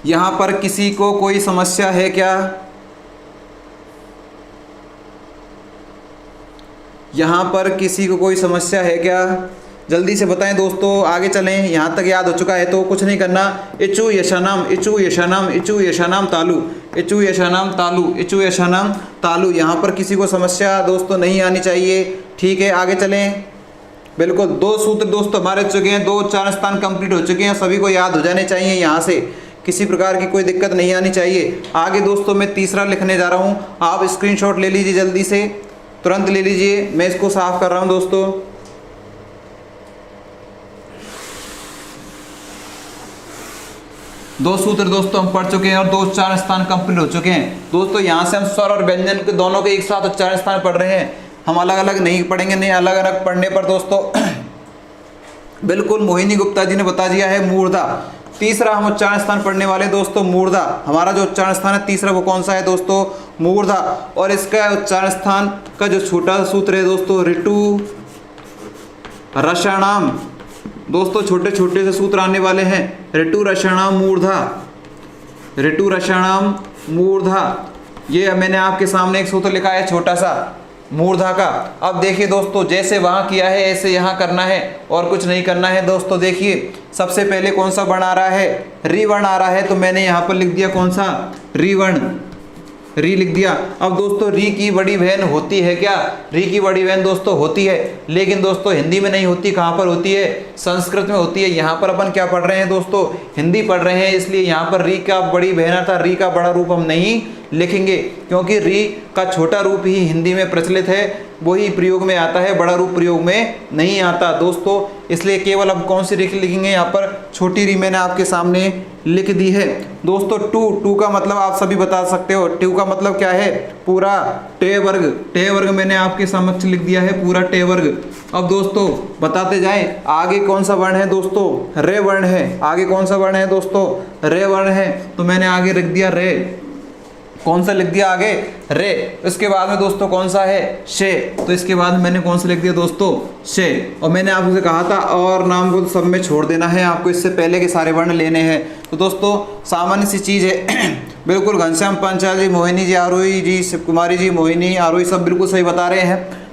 A: यहाँ पर किसी को कोई समस्या है क्या? यहाँ पर किसी को कोई समस्या है क्या? जल्दी से बताएं दोस्तों, आगे चलें। यहाँ तक याद हो चुका है तो कुछ नहीं करना। इचु यशानाम, इचु यशानाम, इचु यशानाम तालु, इचु यशानाम तालु, इचु यशानाम तालु। यहाँ पर किसी को समस्या दोस्तों नहीं आनी चाहिए। ठीक है आगे चलें। बिल्कुल 2 सूत्र दोस्तों हमारे चुके हैं, 2 स्थान कंप्लीट हो चुके हैं, सभी को याद हो जाने चाहिए। यहाँ से किसी प्रकार की कोई दिक्कत नहीं आनी चाहिए। आगे दोस्तों मैं तीसरा लिखने जा रहा हूँ, आप स्क्रीनशॉट ले लीजिए, जल्दी से तुरंत ले लीजिए। मैं इसको साफ कर रहा हूँ दोस्तों। दो सूत्र दोस्तों हम पढ़ चुके हैं और 2 उच्चारण स्थान कंप्लीट हो चुके हैं दोस्तों। यहाँ से हम स्वर और व्यंजन के दोनों के एक साथ उच्चारण स्थान पढ़ रहे हैं, हम अलग अलग नहीं पढ़ेंगे। नहीं अलग अलग पढ़ने पर दोस्तों बिल्कुल मोहिनी गुप्ता जी ने बता दिया है मूर्धा। तीसरा हम उच्चारण स्थान पढ़ने वाले दोस्तों मूर्धा। हमारा जो उच्चारण स्थान है तीसरा वो कौन सा है दोस्तों? मूर्धा। और इसका उच्चारण स्थान का जो छोटा सूत्र है दोस्तों ऋतु रसाणाम। दोस्तों छोटे छोटे से सूत्र आने वाले हैं। ऋतु रसाणाम मूर्धा, ऋतु रसाणाम मूर्धा। ये मैंने आपके सामने एक सूत्र लिखा है छोटा सा मूर्धा का। अब देखिए दोस्तों जैसे वहाँ किया है ऐसे यहाँ करना है और कुछ नहीं करना है दोस्तों। देखिए सबसे पहले कौन सा वर्ण आ रहा है? री वर्ण आ रहा है, तो मैंने यहाँ पर लिख दिया कौन सा? री वर्ण, री लिख दिया। अब दोस्तों री की बड़ी बहन होती है क्या? री की बड़ी बहन दोस्तों होती है, लेकिन दोस्तों हिंदी में नहीं होती। कहाँ पर होती है? संस्कृत में होती है। यहाँ पर अपन क्या पढ़ रहे हैं दोस्तों? हिंदी पढ़ रहे हैं, इसलिए यहाँ पर री का बड़ी बहन अर्थात री का बड़ा रूप हम नहीं लिखेंगे, क्योंकि री का छोटा रूप ही हिंदी में प्रचलित है, वही प्रयोग में आता है, बड़ा रूप प्रयोग में नहीं आता दोस्तों। इसलिए केवल अब कौन सी री लिखेंगे? यहाँ पर छोटी री मैंने आपके सामने लिख दी है दोस्तों। टू का मतलब आप सभी बता सकते हो। टू का मतलब क्या है? पूरा टे वर्ग। टे वर्ग मैंने आपके समक्ष लिख दिया है, पूरा टे वर्ग। अब दोस्तों बताते जाएं, आगे कौन सा वर्ण है दोस्तों? रे वर्ण है। आगे कौन सा वर्ण है दोस्तों? रे वर्ण है, तो मैंने आगे रख दिया रे। कौन सा लिख दिया आगे, रे। इसके बाद में दोस्तों कौन सा है, शे। तो इसके बाद मैंने कौन सा लिख दिया दोस्तों, शे। और मैंने आपसे कहा था और नाम को सब में छोड़ देना है, आपको इससे पहले के सारे वर्ण लेने हैं। तो दोस्तों सामान्य सी चीज़ है बिल्कुल घनश्याम पांचाल जी, मोहिनी जी, आरोही जी, शिव कुमारी जी, मोहिनी, आरोही सब बिल्कुल सही बता रहे हैं।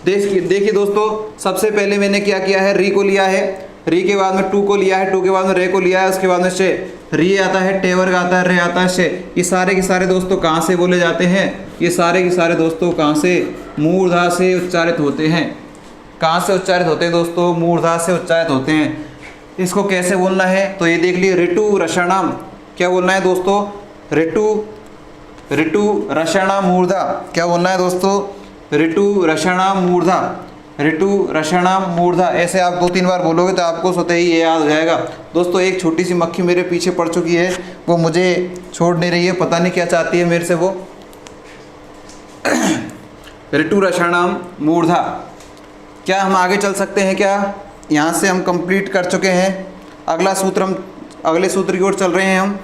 A: देखिए दोस्तों, सबसे पहले मैंने क्या किया है, री को लिया है, री के बाद में टू को लिया है, टू के बाद में रे को लिया है, उसके बाद में शे। री आता है, टे वर्ग आता है, रे आता है, शे। ये सारे के सारे दोस्तों कहाँ से बोले जाते हैं, ये सारे के सारे दोस्तों कहाँ से, मूर्धा से उच्चारित होते हैं। कहाँ से उच्चारित होते हैं दोस्तों, मूर्धा से उच्चारित होते हैं। इसको कैसे बोलना है, तो ये देख लिए, ऋतु रषणाम। क्या बोलना है दोस्तों, ऋतु रषणाम मूर्धा। क्या बोलना है दोस्तों, ऋतु रषणाम मूर्धा, ऋतु रषणाम मूर्धा। ऐसे आप 2-3 बार बोलोगे तो आपको स्वतः ही ये याद हो जाएगा। दोस्तों एक छोटी सी मक्खी मेरे पीछे पड़ चुकी है, वो मुझे छोड़ नहीं रही है, पता नहीं क्या चाहती है मेरे से वो। ऋतु रषणाम मूर्धा। क्या हम आगे चल सकते हैं क्या, यहाँ से हम कंप्लीट कर चुके हैं। अगला सूत्र, हम अगले सूत्र की ओर चल रहे हैं हम।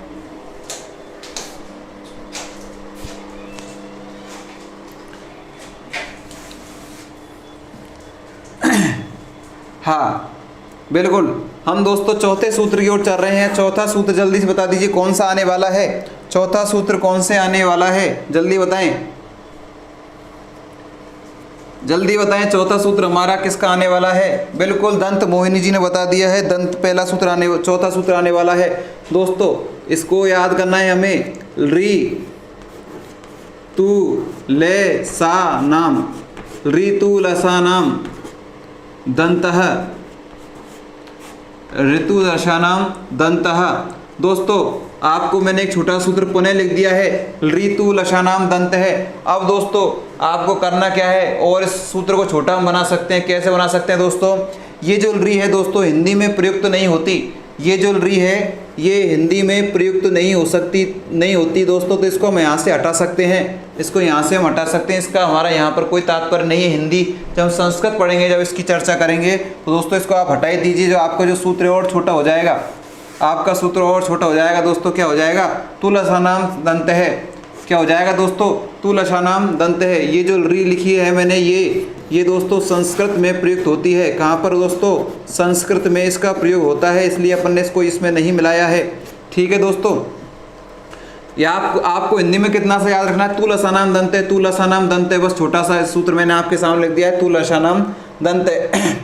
A: हाँ बिल्कुल, हम दोस्तों चौथे सूत्र की ओर चल रहे हैं। चौथा सूत्र जल्दी से बता दीजिए कौन सा आने वाला है, चौथा सूत्र कौन से आने वाला है, जल्दी बताएं, जल्दी बताएं। चौथा सूत्र हमारा किसका आने वाला है, बिल्कुल दंत, मोहिनी जी ने बता दिया है, दंत पहला सूत्र चौथा सूत्र आने वाला है। दोस्तों इसको याद करना है हमें, री तू ले सा नाम, री तू लसा नाम दंतः, ऋतु दशानाम दंतः। दोस्तों आपको मैंने एक छोटा सूत्र पुनः लिख दिया है, ऋतु लशानाम दंत है। अब दोस्तों आपको करना क्या है, और इस सूत्र को छोटा हम बना सकते हैं। कैसे बना सकते हैं दोस्तों, ये जो री है दोस्तों हिंदी में प्रयुक्त नहीं होती, ये जो री है ये हिंदी में प्रयुक्त नहीं होती दोस्तों। तो इसको हम यहाँ से हटा सकते हैं, इसको यहाँ से हम हटा सकते हैं, इसका हमारा यहाँ पर कोई तात्पर्य नहीं है। हिंदी जब हम संस्कृत पढ़ेंगे, जब इसकी चर्चा करेंगे तो दोस्तों इसको आप हटा ही दीजिए, जो आपका जो सूत्र है और छोटा हो जाएगा, आपका सूत्र और छोटा हो जाएगा दोस्तों। क्या हो जाएगा, तुलसानाम दंत है। क्या हो जाएगा दोस्तों, तुलसानाम दंत है। ये जो री लिखी है मैंने, ये दोस्तों संस्कृत में प्रयुक्त होती है। कहाँ पर दोस्तों, संस्कृत में इसका प्रयोग होता है, इसलिए अपन ने इसको इसमें नहीं मिलाया है। ठीक है दोस्तों, या आपको हिंदी में कितना सा याद रखना है, तुलसानाम दंत है, तुलसानाम दंत है। बस छोटा सा सूत्र मैंने आपके सामने लिख दिया है, तुलसानाम दंत है।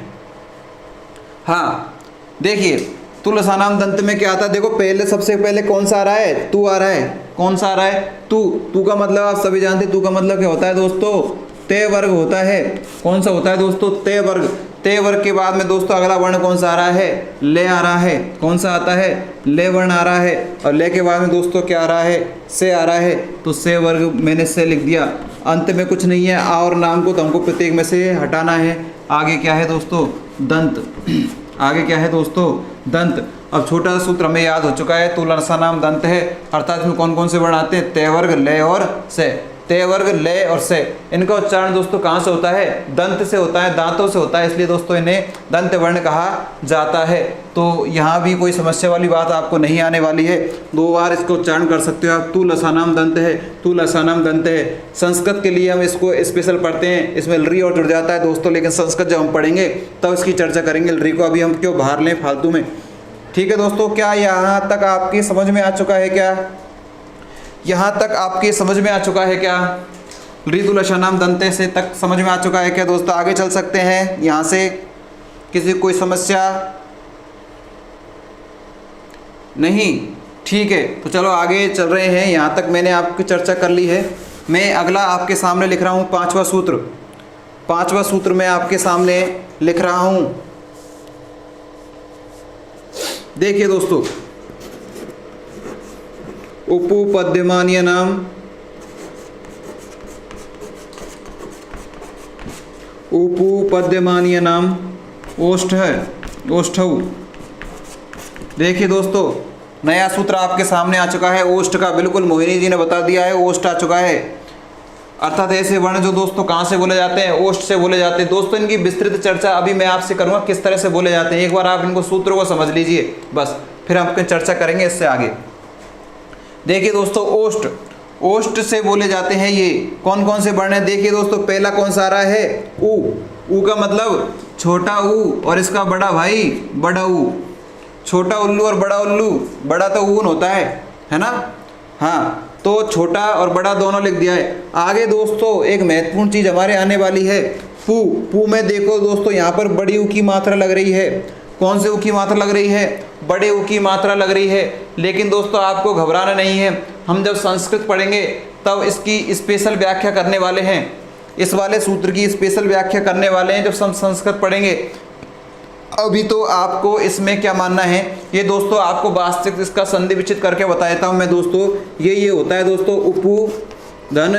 A: हाँ देखिए, तुलसानाम दंत में क्या आता है, देखो पहले सबसे पहले कौन सा आ रहा है, तू आ रहा है। कौन सा आ रहा है, तू का मतलब आप सभी जानते हैं, तू का मतलब क्या होता है दोस्तों, ते वर्ग होता है। कौन सा होता है दोस्तों, ते वर्ग। ते वर्ग के बाद में दोस्तों अगला वर्ण कौन सा आ रहा है, ले आ रहा है। कौन सा आता है, ले वर्ण आ रहा है। और ले के बाद में दोस्तों क्या आ रहा है, से आ रहा है। तो से वर्ग मैंने से लिख दिया, अंत में कुछ नहीं है। आ और नाम को तो हमको प्रत्येक में से हटाना है। आगे क्या है दोस्तों, दंत। आगे क्या है दोस्तों, दंत। अब छोटा सा सूत्र हमें याद हो चुका है, तुलसानाम दंत है। अर्थात इसमें कौन कौन से वर्ण आते हैं, ते वर्ग, ले और से। ते वर्ग, ले और से, इनका उच्चारण दोस्तों कहाँ से होता है, दंत से होता है, दांतों से होता है, इसलिए दोस्तों इन्हें दंत वर्ण कहा जाता है। तो यहाँ भी कोई समस्या वाली बात आपको नहीं आने वाली है। 2 बार इसको उच्चारण कर सकते हो आप, तुलसानाम दंत है, तुलसानाम दंत है। संस्कृत के लिए हम इसको स्पेशल पढ़ते हैं, इसमें री और जुड़ जाता है दोस्तों, लेकिन संस्कृत जब हम पढ़ेंगे तब इसकी चर्चा करेंगे। री को अभी हम क्यों बाहर लें फालतू में। ठीक है दोस्तों, क्या यहाँ तक आपकी समझ में आ चुका है, क्या यहाँ तक आपकी समझ में आ चुका है क्या, ऋतुलसानाम दंते से तक समझ में आ चुका है क्या दोस्तों। आगे चल सकते हैं यहाँ से, किसी कोई समस्या नहीं, ठीक है। तो चलो आगे चल रहे हैं, यहाँ तक मैंने आपकी चर्चा कर ली है। मैं अगला आपके सामने लिख रहा हूँ 5वां सूत्र। 5वां सूत्र मैं आपके सामने लिख रहा हूँ। देखिए दोस्तों, उपपद्यमानीय नाम, उपपद्यमानीय नाम ओष्ठ है, ओष्ठऊ। देखिए दोस्तों, नया सूत्र आपके सामने आ चुका है ओष्ठ का, बिल्कुल मोहिनी जी ने बता दिया है, ओष्ठ आ चुका है। अर्थात ऐसे वर्ण जो दोस्तों कहाँ से बोले जाते हैं, ओष्ठ से बोले जाते हैं। दोस्तों इनकी विस्तृत चर्चा अभी मैं आपसे करूँगा, किस तरह से बोले जाते हैं। एक बार आप इनको सूत्रों को समझ लीजिए बस, फिर हम चर्चा करेंगे इससे आगे। देखिए दोस्तों ओष्ठ, ओष्ठ से बोले जाते हैं ये कौन कौन से वर्ण हैं। देखिए दोस्तों पहला कौन सा आ रहा है, ऊ। ऊ का मतलब छोटा ऊ और इसका बड़ा भाई बड़ा ऊ। छोटा उल्लू और बड़ा उल्लू, बड़ा तो ऊन होता है ना। हाँ, तो छोटा और बड़ा दोनों लिख दिया है। आगे दोस्तों एक महत्वपूर्ण चीज़ हमारे आने वाली है, पू। पू में देखो दोस्तों यहाँ पर बड़ी ऊ की मात्रा लग रही है। कौन से ऊ की मात्रा लग रही है, बड़े ऊ की मात्रा लग रही है। लेकिन दोस्तों आपको घबराना नहीं है, हम जब संस्कृत पढ़ेंगे तब इसकी स्पेशल व्याख्या करने वाले हैं, इस वाले सूत्र की स्पेशल व्याख्या करने वाले हैं जब हम संस्कृत पढ़ेंगे। अभी तो आपको इसमें क्या मानना है, ये दोस्तों आपको वास्तविक इसका संधि विच्छेद करके बता देता हूँ मैं दोस्तों। ये होता है दोस्तों उपू धन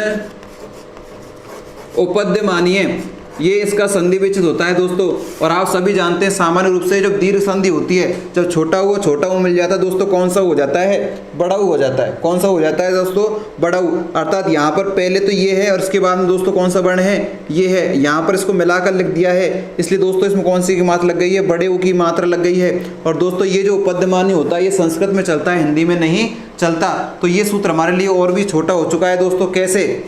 A: उपद्य मानिए, ये इसका संधि विच्छेद होता है दोस्तों। और आप सभी जानते हैं सामान्य रूप से जब दीर्घ संधि होती है, जब छोटा ऊ मिल जाता है दोस्तों, कौन सा हो जाता है, बड़ा ऊ हो जाता है। कौन सा हो जाता है दोस्तों, बड़ा ऊ। अर्थात यहाँ पर पहले तो ये है और इसके बाद में दोस्तों कौन सा वर्ण है, ये है। यहाँ पर इसको मिलाकर लिख दिया है, इसलिए दोस्तों इसमें कौन सी की मात्रा लग गई है, बड़े ऊ की मात्रा लग गई है। और दोस्तों ये जो उपद्यमानी होता है ये संस्कृत में चलता है, हिंदी में नहीं चलता। तो ये सूत्र हमारे लिए और भी छोटा हो चुका है दोस्तों। कैसे,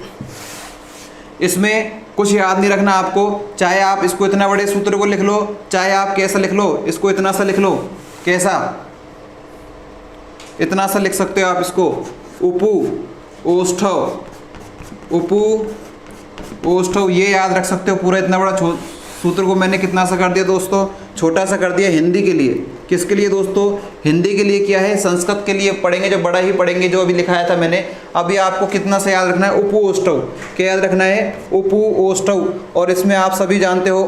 A: इसमें कुछ याद नहीं रखना आपको, चाहे आप इसको इतना बड़े सूत्र को लिख लो, चाहे आप कैसा लिख लो, इसको इतना सा लिख लो। कैसा, इतना सा लिख सकते हो आप इसको, उपू ओष्ठव, उपू ओष्ठव, ये याद रख सकते हो। पूरा इतना बड़ा सूत्र को मैंने कितना सा कर दिया दोस्तों, छोटा सा कर दिया हिंदी के लिए। किसके लिए दोस्तों, हिंदी के लिए किया है, संस्कृत के लिए पढ़ेंगे जब बड़ा ही पढ़ेंगे, जो अभी लिखाया था मैंने। अभी आपको कितना सा याद रखना है, उपू ओष्ठव। क्या याद रखना है, उपू ओष्ठव। और इसमें आप सभी जानते हो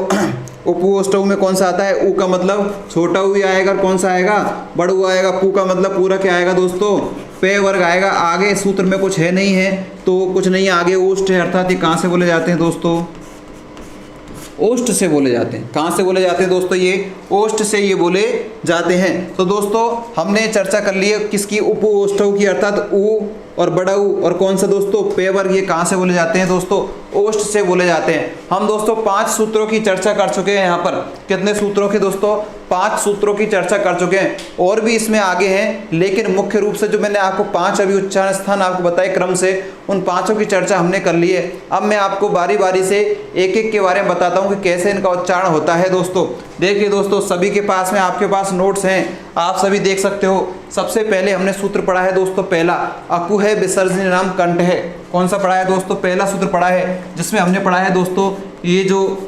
A: उपू ओष्ठव में कौन सा आता है, ऊ का मतलब छोटा ऊ आएगा, कौन सा आएगा, बड़ा ऊ आएगा। पू का मतलब पूरा क्या आएगा दोस्तों, पे वर्ग आएगा। आगे सूत्र में कुछ है नहीं है तो कुछ नहीं, आगे ओष्ठ है। अर्थात ये कहाँ से बोले जाते हैं दोस्तों, ओष्ठ से बोले जाते हैं। कहाँ से बोले जाते हैं दोस्तों, ये ओष्ठ से ये बोले जाते हैं। तो दोस्तों हमने चर्चा कर ली है किसकी, उपू ओष्ठव की। अर्थात ऊ और बड़ा ऊ और कौन सा दोस्तों, पे वर्ग, ये कहाँ से बोले जाते हैं दोस्तों, ओष्ठ से बोले जाते हैं। हम दोस्तों 5 सूत्रों की चर्चा कर चुके हैं यहाँ पर। कितने सूत्रों की दोस्तों, 5 सूत्रों की चर्चा कर चुके हैं। और भी इसमें आगे हैं, लेकिन मुख्य रूप से जो मैंने आपको 5 अभी उच्चारण स्थान आपको बताए क्रम से, उन 5 की चर्चा हमने कर ली है। अब मैं आपको बारी बारी से एक एक के बारे में बताता हूँ कि कैसे इनका उच्चारण होता है दोस्तों। देखिए दोस्तों सभी के पास में, आपके पास नोट्स हैं, आप सभी देख सकते हो। सबसे पहले हमने सूत्र पढ़ा है दोस्तों, पहला अकु है विसर्जनी नाम कंठ है। कौन सा पढ़ा है दोस्तों, पहला सूत्र पढ़ा है, जिसमें हमने पढ़ा है दोस्तों ये जो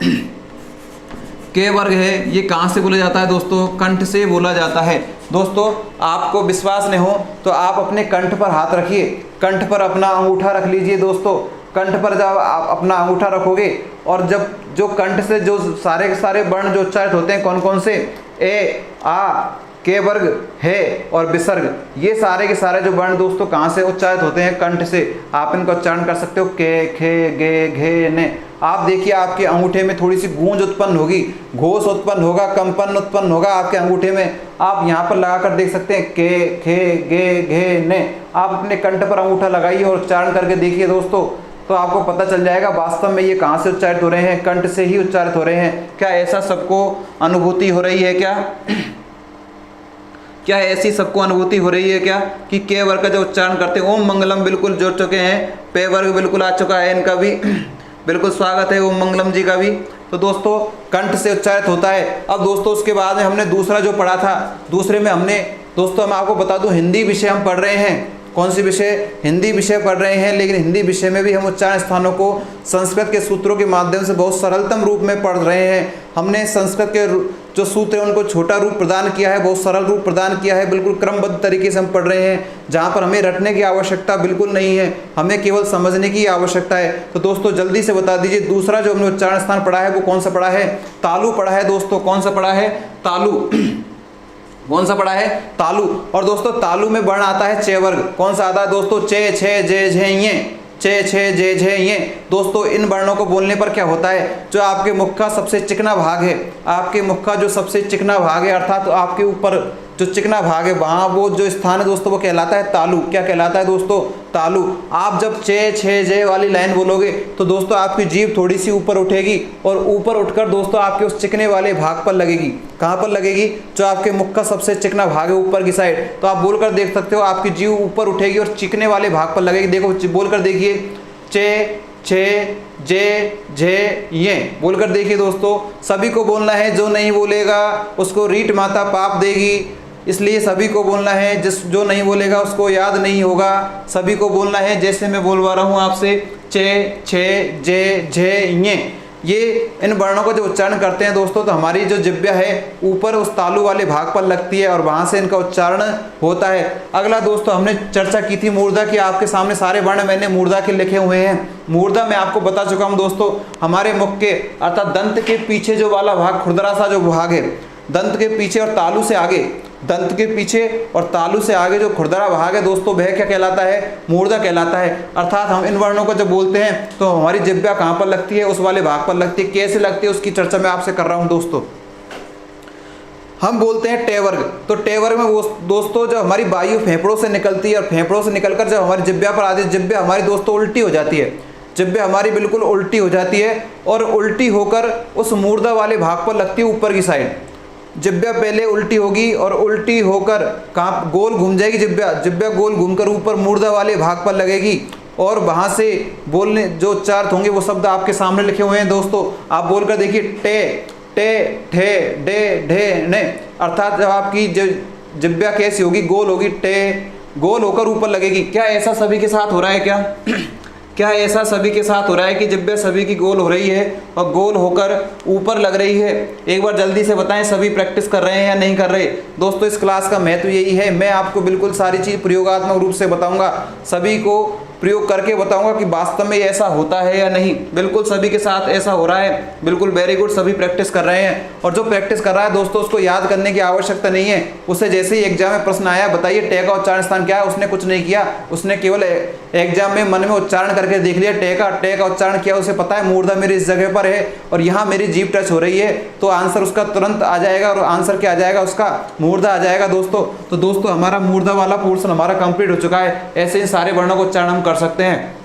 A: के वर्ग है ये कहाँ से बोला जाता है दोस्तों, कंठ से बोला जाता है। दोस्तों आपको विश्वास नहीं हो तो आप अपने कंठ पर हाथ रखिए, कंठ पर अपना अंगूठा रख लीजिए दोस्तों। कंठ पर जब आप अपना अंगूठा रखोगे और जब जो कंठ से जो सारे के सारे वर्ण जो उच्चारित होते हैं, कौन कौन से, ए आ के वर्ग है और विसर्ग, ये सारे के सारे जो वर्ण दोस्तों कहाँ से उच्चारित होते हैं, कंठ से। आप इनका उच्चारण कर सकते हो, के, खे, गे, घे, ने। आप देखिए आपके अंगूठे में थोड़ी सी गूंज उत्पन्न होगी, घोष उत्पन्न होगा, कंपन उत्पन्न होगा आपके अंगूठे में। आप यहाँ पर लगा कर देख सकते हैं, के, खे, गे, घे, ने। आप अपने कंठ पर अंगूठा लगाइए और उच्चारण करके देखिए दोस्तों, तो आपको पता चल जाएगा वास्तव में ये कहाँ से उच्चारित हो रहे हैं, कंठ से ही उच्चारित हो रहे हैं। क्या ऐसा सबको अनुभूति हो रही है क्या ऐसी सबको अनुभूति हो रही है क्या कि के वर्ग का जो उच्चारण करते हैं, ओम मंगलम बिल्कुल जुड़ चुके हैं, पे वर्ग बिल्कुल आ चुका है, इनका भी बिल्कुल स्वागत है ओम मंगलम जी का भी। तो दोस्तों कंठ से उच्चारित होता है। अब दोस्तों उसके बाद में हमने दूसरा जो पढ़ा था, दूसरे में हमने दोस्तों मैं आपको बता दूं हिंदी विषय हम पढ़ रहे हैं। कौन सी विषय, हिंदी विषय पढ़ रहे हैं, लेकिन हिंदी विषय में भी हम उच्चारण स्थानों को संस्कृत के सूत्रों के माध्यम से बहुत सरलतम रूप में पढ़ रहे हैं। हमने संस्कृत के जो सूत्र है उनको छोटा रूप प्रदान किया है, बहुत सरल रूप प्रदान किया है, बिल्कुल क्रमबद्ध तरीके से हम पढ़ रहे हैं, जहाँ पर हमें रटने की आवश्यकता बिल्कुल नहीं है, हमें केवल समझने की आवश्यकता है। तो दोस्तों जल्दी से बता दीजिए दूसरा जो हमने उच्चारण स्थान पढ़ा है वो कौन सा पढ़ा है, तालु पढ़ा है दोस्तों। कौन सा पढ़ा है, तालु। कौन सा पढ़ा है, तालु। और दोस्तों तालु में वर्ण आता है चे वर्ग। कौन सा आता है दोस्तों, चे, छे, जे, झे, ये, चे, छे, जे, झे, ये। दोस्तों इन वर्णों को बोलने पर क्या होता है, जो आपके मुख का सबसे चिकना भाग है, आपके मुख का जो सबसे चिकना भाग है, अर्थात तो आपके ऊपर जो चिकना भाग है वहाँ वो जो स्थान है दोस्तों वो कहलाता है तालु। क्या कहलाता है दोस्तों? तालु। आप जब चे छे जे वाली लाइन बोलोगे तो दोस्तों आपकी जीभ थोड़ी सी ऊपर उठेगी और ऊपर उठकर दोस्तों आपके उस चिकने वाले भाग पर लगेगी। कहाँ पर लगेगी? जो आपके मुख का सबसे चिकना भाग है ऊपर की साइड। तो आप बोलकर देख सकते हो, आपकी जीभ ऊपर उठेगी और चिकने वाले भाग पर लगेगी। देखो बोलकर देखिए, चे छे जे झे ये बोलकर देखिए दोस्तों। सभी को बोलना है, जो नहीं बोलेगा उसको रीट माता पाप देगी, इसलिए सभी को बोलना है। जो नहीं बोलेगा उसको याद नहीं होगा। सभी को बोलना है जैसे मैं बोलवा रहा हूँ आपसे, चे छे जे झे ये इन वर्णों का जो उच्चारण करते हैं दोस्तों तो हमारी जो जिह्वा है ऊपर उस तालु वाले भाग पर लगती है और वहाँ से इनका उच्चारण होता है। अगला दोस्तों हमने चर्चा की थी मूर्धा की। आपके सामने सारे वर्ण मैंने मूर्धा के लिखे हुए हैं। मूर्धा मैं आपको बता चुका हूँ दोस्तों, हमारे मुख के अर्थात दंत के पीछे जो वाला भाग, खुरदरा सा जो भाग है दंत के पीछे और तालु से आगे, दंत के पीछे और तालु से आगे जो खुरदरा भाग है दोस्तों वह क्या कहलाता है? मूर्धा कहलाता है। अर्थात हम इन वर्णों को जब बोलते हैं तो हमारी जिह्वा कहाँ पर लगती है? उस वाले भाग पर लगती है। कैसे लगती है उसकी चर्चा मैं आपसे कर रहा हूँ दोस्तों। हम बोलते हैं टे वर्ग। तो टे वर्ग में वो दोस्तों जब हमारी वायु फेफड़ों से निकलती है और फेफड़ों से निकलकर जब हमारी जिह्वा पर आती है, जिह्वा हमारी दोस्तों उल्टी हो जाती है। जिह्वा हमारी बिल्कुल उल्टी हो जाती है और उल्टी होकर उस मूर्धा वाले भाग पर लगती है ऊपर की साइड। जिह्वा पहले उल्टी होगी और उल्टी होकर कहाँ गोल घूम जाएगी जिह्वा। जिह्वा गोल घूमकर ऊपर मूर्धा वाले भाग पर लगेगी और वहाँ से बोलने जो उच्चारित होंगे वो शब्द आपके सामने लिखे हुए हैं दोस्तों। आप बोलकर देखिए, टे टे ठे डे ढे ने। अर्थात जब आपकी जिह्वा कैसी होगी? गोल होगी, टे गोल होकर ऊपर लगेगी। क्या ऐसा सभी के साथ हो रहा है? क्या ऐसा सभी के साथ हो रहा है कि जिह्वा सभी की गोल हो रही है और गोल होकर ऊपर लग रही है? एक बार जल्दी से बताएं, सभी प्रैक्टिस कर रहे हैं या नहीं कर रहे? दोस्तों इस क्लास का महत्व यही है, मैं आपको बिल्कुल सारी चीज़ प्रयोगात्मक रूप से बताऊंगा, सभी को प्रयोग करके बताऊंगा कि वास्तव में ऐसा होता है या नहीं। बिल्कुल सभी के साथ ऐसा हो रहा है। बिल्कुल वेरी गुड, सभी प्रैक्टिस कर रहे हैं। और जो प्रैक्टिस कर रहा है दोस्तों उसको याद करने की आवश्यकता नहीं है। उससे जैसे ही एग्जाम में प्रश्न आया, बताइए टे का उच्चारण स्थान क्या है, उसने कुछ नहीं किया, उसने केवल एग्जाम में मन में उच्चारण करके देख लिया टे का उच्चारण किया। उसे पता है मूर्धा मेरी इस जगह पर है और यहाँ मेरी जीभ टच हो रही है, तो आंसर उसका तुरंत आ जाएगा। और आंसर क्या आ जाएगा उसका? मूर्धा आ जाएगा दोस्तों। तो दोस्तों हमारा मूर्धा वाला पोर्शन हमारा कंप्लीट हो चुका है। ऐसे ही सारे वर्णों को उच्चारण हम कर सकते हैं।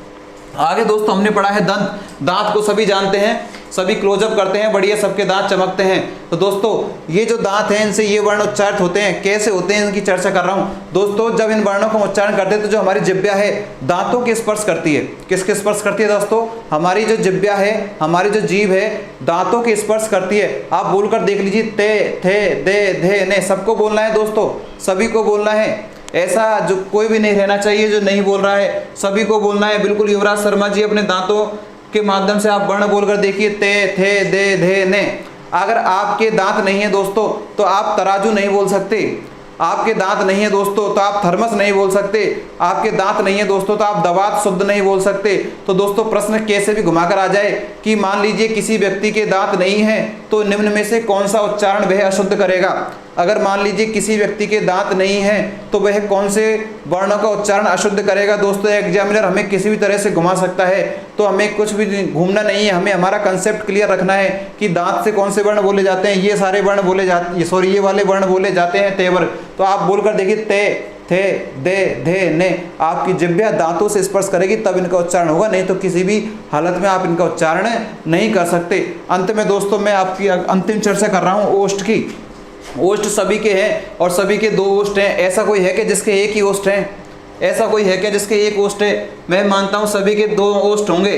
A: आगे दोस्तों हमने पढ़ा है दंत। दांत को सभी जानते हैं, सभी क्लोजअप करते हैं, बढ़िया सबके दांत चमकते हैं। तो दोस्तों ये जो दांत हैं इनसे ये वर्ण उच्चारित होते हैं। कैसे होते हैं इनकी चर्चा कर रहा हूँ दोस्तों। जब इन वर्णों को उच्चारण करते हैं तो जो हमारी जिह्वा है दांतों के स्पर्श करती है। किसके स्पर्श करती है दोस्तों? हमारी जो जिह्वा है, हमारी जो जीभ है दांतों के स्पर्श करती है। आप बोलकर देख लीजिए, ते थे दे धे ने, सबको बोलना है दोस्तों, सभी को बोलना है। ऐसा जो कोई भी नहीं रहना चाहिए जो नहीं बोल रहा है, सभी को बोलना है। बिल्कुल युवराज शर्मा जी अपने दांतों के माध्यम से आप वर्ण बोलकर देखिए, ते थे दे धे ने। अगर आपके दांत नहीं है दोस्तों तो आप तराजू नहीं बोल सकते। आपके दांत नहीं है दोस्तों तो आप थर्मस नहीं बोल सकते। आपके दांत नहीं है दोस्तों तो आप दवात शुद्ध नहीं बोल सकते। तो दोस्तों प्रश्न कैसे भी घुमाकर आ जाए कि मान लीजिए किसी व्यक्ति के दांत नहीं है तो निम्न में से कौन सा उच्चारण वह अशुद्ध करेगा? अगर मान लीजिए किसी व्यक्ति के दांत नहीं है तो वह कौन से वर्णों का उच्चारण अशुद्ध करेगा? दोस्तों एग्जामिनर हमें किसी भी तरह से घुमा सकता है, तो हमें कुछ भी घूमना नहीं है। हमें हमारा कंसेप्ट क्लियर रखना है कि दांत से कौन से वर्ण बोले जाते हैं। ये सारे वर्ण बोले जाते, सॉरी ये वाले वर्ण बोले जाते हैं ते वर्ग। तो आप बोलकर देखिए, ते थे दे धे ने। आपकी जिह्वा दांतों से स्पर्श करेगी तब इनका उच्चारण होगा, नहीं तो किसी भी हालत में आप इनका उच्चारण नहीं कर सकते। अंत में दोस्तों मैं आपकी अंतिम चर्चा कर रहा हूँ ओष्ठ की। ओष्ठ सभी के हैं और सभी के दो ओष्ठ हैं। ऐसा कोई है कि जिसके एक ही ओष्ठ है? ऐसा कोई है क्या जिसके एक ओष्ठ है? मैं मानता हूँ सभी के दो ओष्ठ होंगे,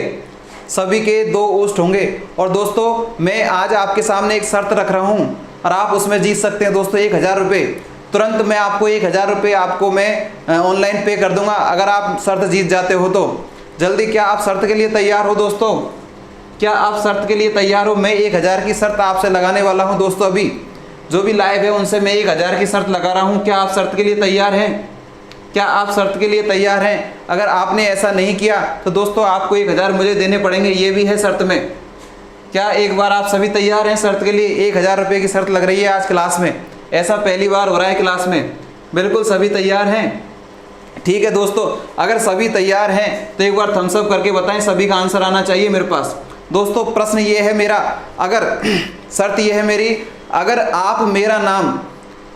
A: सभी के दो ओष्ठ होंगे। और दोस्तों मैं आज आपके सामने एक शर्त रख रहा हूँ और आप उसमें जीत सकते हैं दोस्तों 1000 रुपये। तुरंत मैं आपको 1000 रुपये आपको मैं ऑनलाइन पे कर दूंगा अगर आप शर्त जीत जाते हो तो। जल्दी, क्या आप शर्त के लिए तैयार हो दोस्तों? क्या आप शर्त के लिए तैयार हो? मैं 1000 की शर्त आपसे लगाने वाला हूँ दोस्तों। अभी जो भी लाइव है उनसे मैं 1000 की शर्त लगा रहा हूँ। क्या आप शर्त के लिए तैयार हैं? क्या आप शर्त के लिए तैयार हैं? अगर आपने ऐसा नहीं किया तो दोस्तों आपको 1000 मुझे देने पड़ेंगे, ये भी है शर्त में। क्या एक बार आप सभी तैयार हैं शर्त के लिए? 1000 रुपये की शर्त लग रही है आज क्लास में। ऐसा पहली बार हो रहा है क्लास में। बिल्कुल सभी तैयार हैं? ठीक है दोस्तों, अगर सभी तैयार हैं तो एक बार थम्स अप करके बताएं, सभी का आंसर आना चाहिए मेरे पास। दोस्तों प्रश्न ये है मेरा, अगर शर्त ये है मेरी, अगर आप मेरा नाम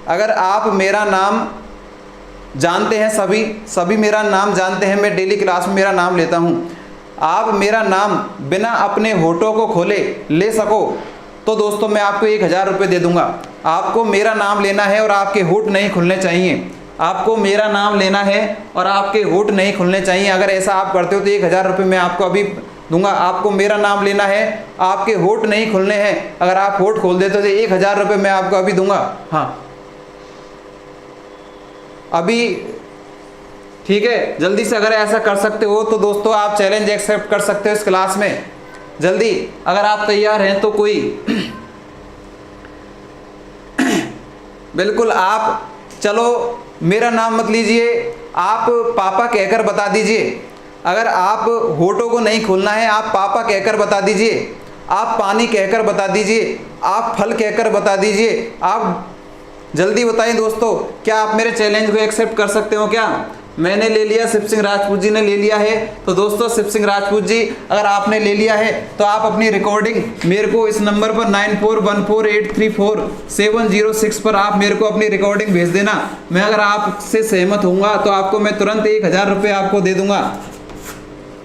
A: अगर आप मेरा नाम जानते हैं, सभी मेरा नाम जानते हैं, मैं डेली क्लास में मेरा नाम लेता हूँ, आप मेरा नाम बिना अपने होठों को खोले ले सको तो दोस्तों मैं आपको 1000 रुपये दे दूंगा। आपको मेरा नाम लेना है और आपके होठ नहीं खुलने चाहिए। आपको मेरा नाम लेना है और आपके होठ नहीं खुलने चाहिए। अगर ऐसा आप करते हो तो 1000 रुपये मैं आपको अभी दूंगा। आपको मेरा नाम लेना है, आपके होठ नहीं खुलने हैं। अगर आप होठ खोल देते हो तो 1000 रुपये मैं आपको अभी दूंगा। हाँ, अभी ठीक है, जल्दी से अगर ऐसा कर सकते हो तो दोस्तों आप चैलेंज एक्सेप्ट कर सकते हो इस क्लास में। जल्दी अगर आप तैयार हैं तो कोई बिल्कुल आप चलो, मेरा नाम मत लीजिए, आप पापा कहकर बता दीजिए। अगर आप होठों को नहीं खोलना है, आप पापा कहकर बता दीजिए, आप पानी कहकर बता दीजिए, आप फल कहकर बता दीजिए। आप जल्दी बताइए दोस्तों, क्या आप मेरे चैलेंज को एक्सेप्ट कर सकते हो? क्या मैंने ले लिया, शिव सिंह राजपूत जी ने ले लिया है। तो दोस्तों शिव सिंह राजपूत जी, अगर आपने ले लिया है तो आप अपनी रिकॉर्डिंग मेरे को इस नंबर पर 9414834706 पर आप मेरे को अपनी रिकॉर्डिंग भेज देना। मैं अगर आपसे सहमत होऊंगा तो आपको मैं तुरंत 1000 रुपये आपको दे दूंगा।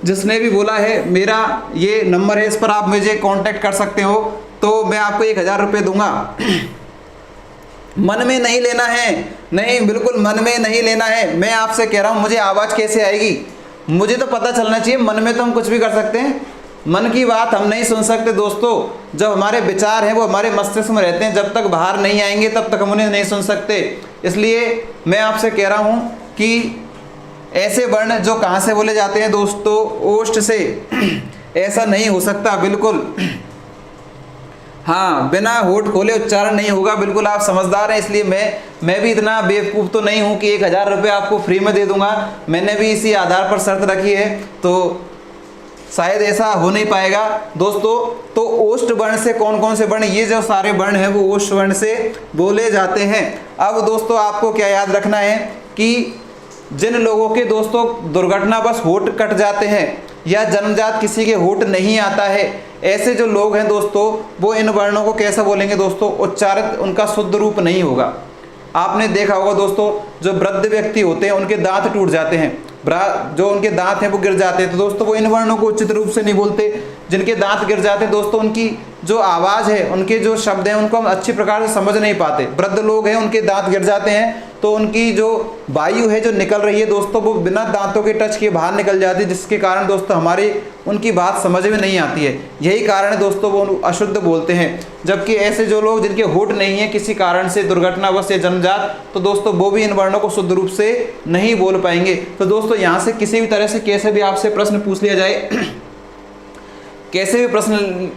A: जिसने भी बोला है, मेरा ये नंबर है, इस पर आप मुझे कांटेक्ट कर सकते हो, तो मैं आपको 1000 रुपये दूंगा। मन में नहीं लेना है, नहीं, बिल्कुल मन में नहीं लेना है। मैं आपसे कह रहा हूँ, मुझे आवाज़ कैसे आएगी मुझे तो पता चलना चाहिए। मन में तो हम कुछ भी कर सकते हैं, मन की बात हम नहीं सुन सकते दोस्तों। जब हमारे विचार हैं वो हमारे मस्तिष्क में रहते हैं, जब तक बाहर नहीं आएंगे तब तक हम उन्हें नहीं सुन सकते। इसलिए मैं आपसे कह रहा हूँ कि ऐसे वर्ण जो कहाँ से बोले जाते हैं दोस्तों, ओष्ठ से। ऐसा नहीं हो सकता, बिल्कुल। हाँ, बिना होठ खोले उच्चारण नहीं होगा, बिल्कुल आप समझदार हैं। इसलिए मैं भी इतना बेवकूफ़ तो नहीं हूँ कि 1000 रुपये आपको फ्री में दे दूंगा। मैंने भी इसी आधार पर शर्त रखी है, तो शायद ऐसा हो नहीं पाएगा दोस्तों। तो ओष्ठ वर्ण से कौन कौन से वर्ण, ये जो सारे वर्ण हैं वो ओष्ठ वर्ण से बोले जाते हैं। अब दोस्तों आपको क्या याद रखना है कि जिन लोगों के दोस्तों दुर्घटनावश होठ कट जाते हैं या जन्मजात किसी के होठ नहीं आता है, ऐसे जो लोग हैं दोस्तों, वो इन वर्णों को कैसे बोलेंगे दोस्तों, उच्चारित उनका शुद्ध रूप नहीं होगा। आपने देखा होगा दोस्तों, जो वृद्ध व्यक्ति होते हैं उनके दांत टूट जाते हैं, जो उनके दांत हैं वो गिर जाते हैं, तो दोस्तों वो इन वर्णों को उचित रूप से नहीं बोलते। जिनके दांत गिर जाते हैं दोस्तों, उनकी जो आवाज़ है, उनके जो शब्द हैं, उनको हम अच्छी प्रकार से समझ नहीं पाते। वृद्ध लोग हैं, उनके दांत गिर जाते हैं तो उनकी जो वायु है जो निकल रही है दोस्तों, वो बिना दांतों के टच किए बाहर निकल जाती है, जिसके कारण दोस्तों हमारी उनकी बात समझ में नहीं आती है। यही कारण है दोस्तों वो अशुद्ध बोलते हैं। जबकि ऐसे जो लोग जिनके होठ नहीं है किसी कारण से, दुर्घटनावश या जन्मजात, तो दोस्तों वो भी इन वर्णों को शुद्ध रूप से नहीं बोल पाएंगे। तो दोस्तों यहाँ से किसी भी तरह से कैसे भी आपसे प्रश्न पूछ लिया जाए, कैसे भी प्रश्न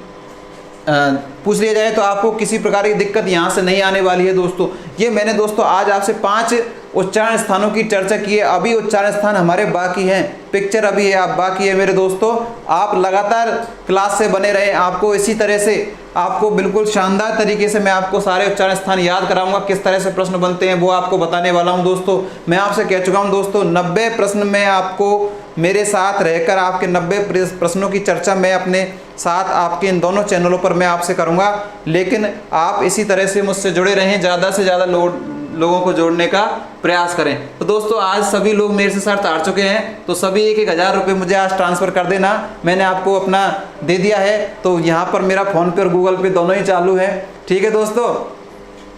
A: पूछ लिया जाए, तो आपको किसी प्रकार की दिक्कत यहाँ से नहीं आने वाली है दोस्तों। ये मैंने दोस्तों आज आपसे 5 उच्चारण स्थानों की चर्चा की है। अभी उच्चारण स्थान हमारे बाकी हैं, पिक्चर अभी है, आप बाकी है मेरे दोस्तों। आप लगातार क्लास से बने रहें, आपको इसी तरह से आपको बिल्कुल शानदार तरीके से मैं आपको सारे उच्चारण स्थान याद कराऊंगा। किस तरह से प्रश्न बनते हैं वो आपको बताने वाला हूं दोस्तों। मैं आपसे कह चुका हूं दोस्तों, 90 प्रश्न में आपको मेरे साथ रहकर आपके 90 प्रश्नों की चर्चा मैं अपने साथ आपके इन दोनों चैनलों पर मैं आपसे करूंगा। लेकिन आप इसी तरह से मुझसे जुड़े रहें, ज़्यादा से ज़्यादा लोगों को जोड़ने का प्रयास करें। तो दोस्तों आज सभी लोग मेरे से शर्त हार चुके हैं, तो सभी 1000 रुपये मुझे आज ट्रांसफ़र कर देना। मैंने आपको अपना दे दिया है, तो यहाँ पर मेरा फ़ोन पे और गूगल पे दोनों ही चालू है। ठीक है दोस्तों,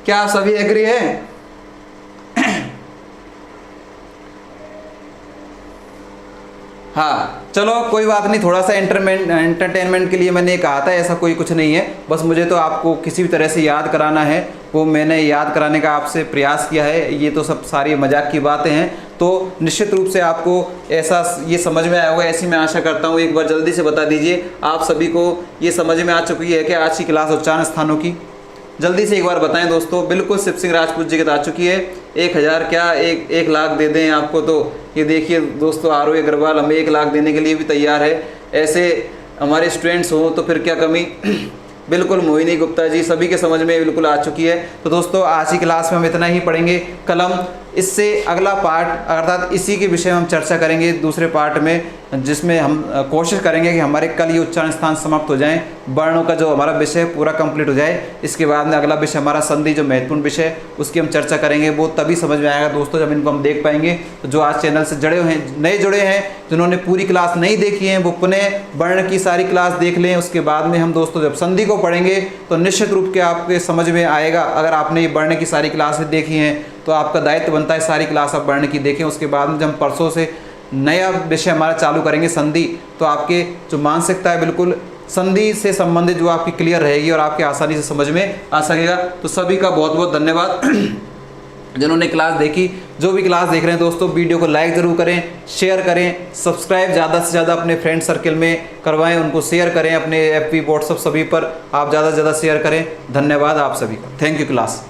A: क्या आप सभी एग्री हैं? हाँ चलो कोई बात नहीं, थोड़ा सा एंटरटेनमेंट के लिए मैंने कहा था, ऐसा कोई कुछ नहीं है। बस मुझे तो आपको किसी भी तरह से याद कराना है, वो मैंने याद कराने का आपसे प्रयास किया है। ये तो सब सारी मजाक की बातें हैं, तो निश्चित रूप से आपको ऐसा ये समझ में आया होगा, ऐसी मैं आशा करता हूँ। एक बार जल्दी से बता दीजिए, आप सभी को ये समझ में आ चुकी है कि आज की क्लास उच्चारण स्थानों की? जल्दी से एक बार बताएं दोस्तों। बिल्कुल शिव सिंह राजपूत जी की आ चुकी है। 1000 क्या 1 लाख दे दें आपको, तो ये देखिए दोस्तों, आरोही अग्रवाल हमें 1 लाख देने के लिए भी तैयार है। ऐसे हमारे स्टूडेंट्स हों तो फिर क्या कमी। बिल्कुल मोहिनी गुप्ता जी, सभी के समझ में बिल्कुल आ चुकी है। तो दोस्तों आज की क्लास में हम इतना ही पढ़ेंगे। कलम इससे अगला पार्ट अर्थात इसी के विषय में हम चर्चा करेंगे दूसरे पार्ट में, जिसमें हम कोशिश करेंगे कि हमारे कल ये उच्चारण स्थान समाप्त हो जाएं, वर्णों का जो हमारा विषय पूरा कंप्लीट हो जाए। इसके बाद में अगला विषय हमारा संधि, जो महत्वपूर्ण विषय, उसकी हम चर्चा करेंगे। वो तभी समझ में आएगा दोस्तों जब इनको हम देख पाएंगे। तो जो आज चैनल से नए जुड़े हैं, जिन्होंने पूरी क्लास नहीं देखी है, वो पुनः वर्ण की सारी क्लास देख लें। उसके बाद में हम दोस्तों जब संधि को पढ़ेंगे तो निश्चित रूप के आपके समझ में आएगा। अगर आपने ये वर्ण की सारी क्लासें देखी हैं तो आपका दायित्व बनता है सारी क्लास आप वर्ण की देखें। उसके बाद में जब हम परसों से नया विषय हमारा चालू करेंगे संधि, तो आपके जो मानसिकता है बिल्कुल संधि से संबंधित जो आपकी क्लियर रहेगी और आपके आसानी से समझ में आ सकेगा। तो सभी का बहुत बहुत धन्यवाद जिन्होंने क्लास देखी। जो भी क्लास देख रहे हैं दोस्तों, वीडियो को लाइक ज़रूर करें, शेयर करें, सब्सक्राइब ज़्यादा से ज़्यादा अपने फ्रेंड सर्कल में करवाएं, उनको शेयर करें, अपने FB व्हाट्सएप सभी पर आप ज़्यादा से ज़्यादा शेयर करें। धन्यवाद आप सभी का। Thank you class.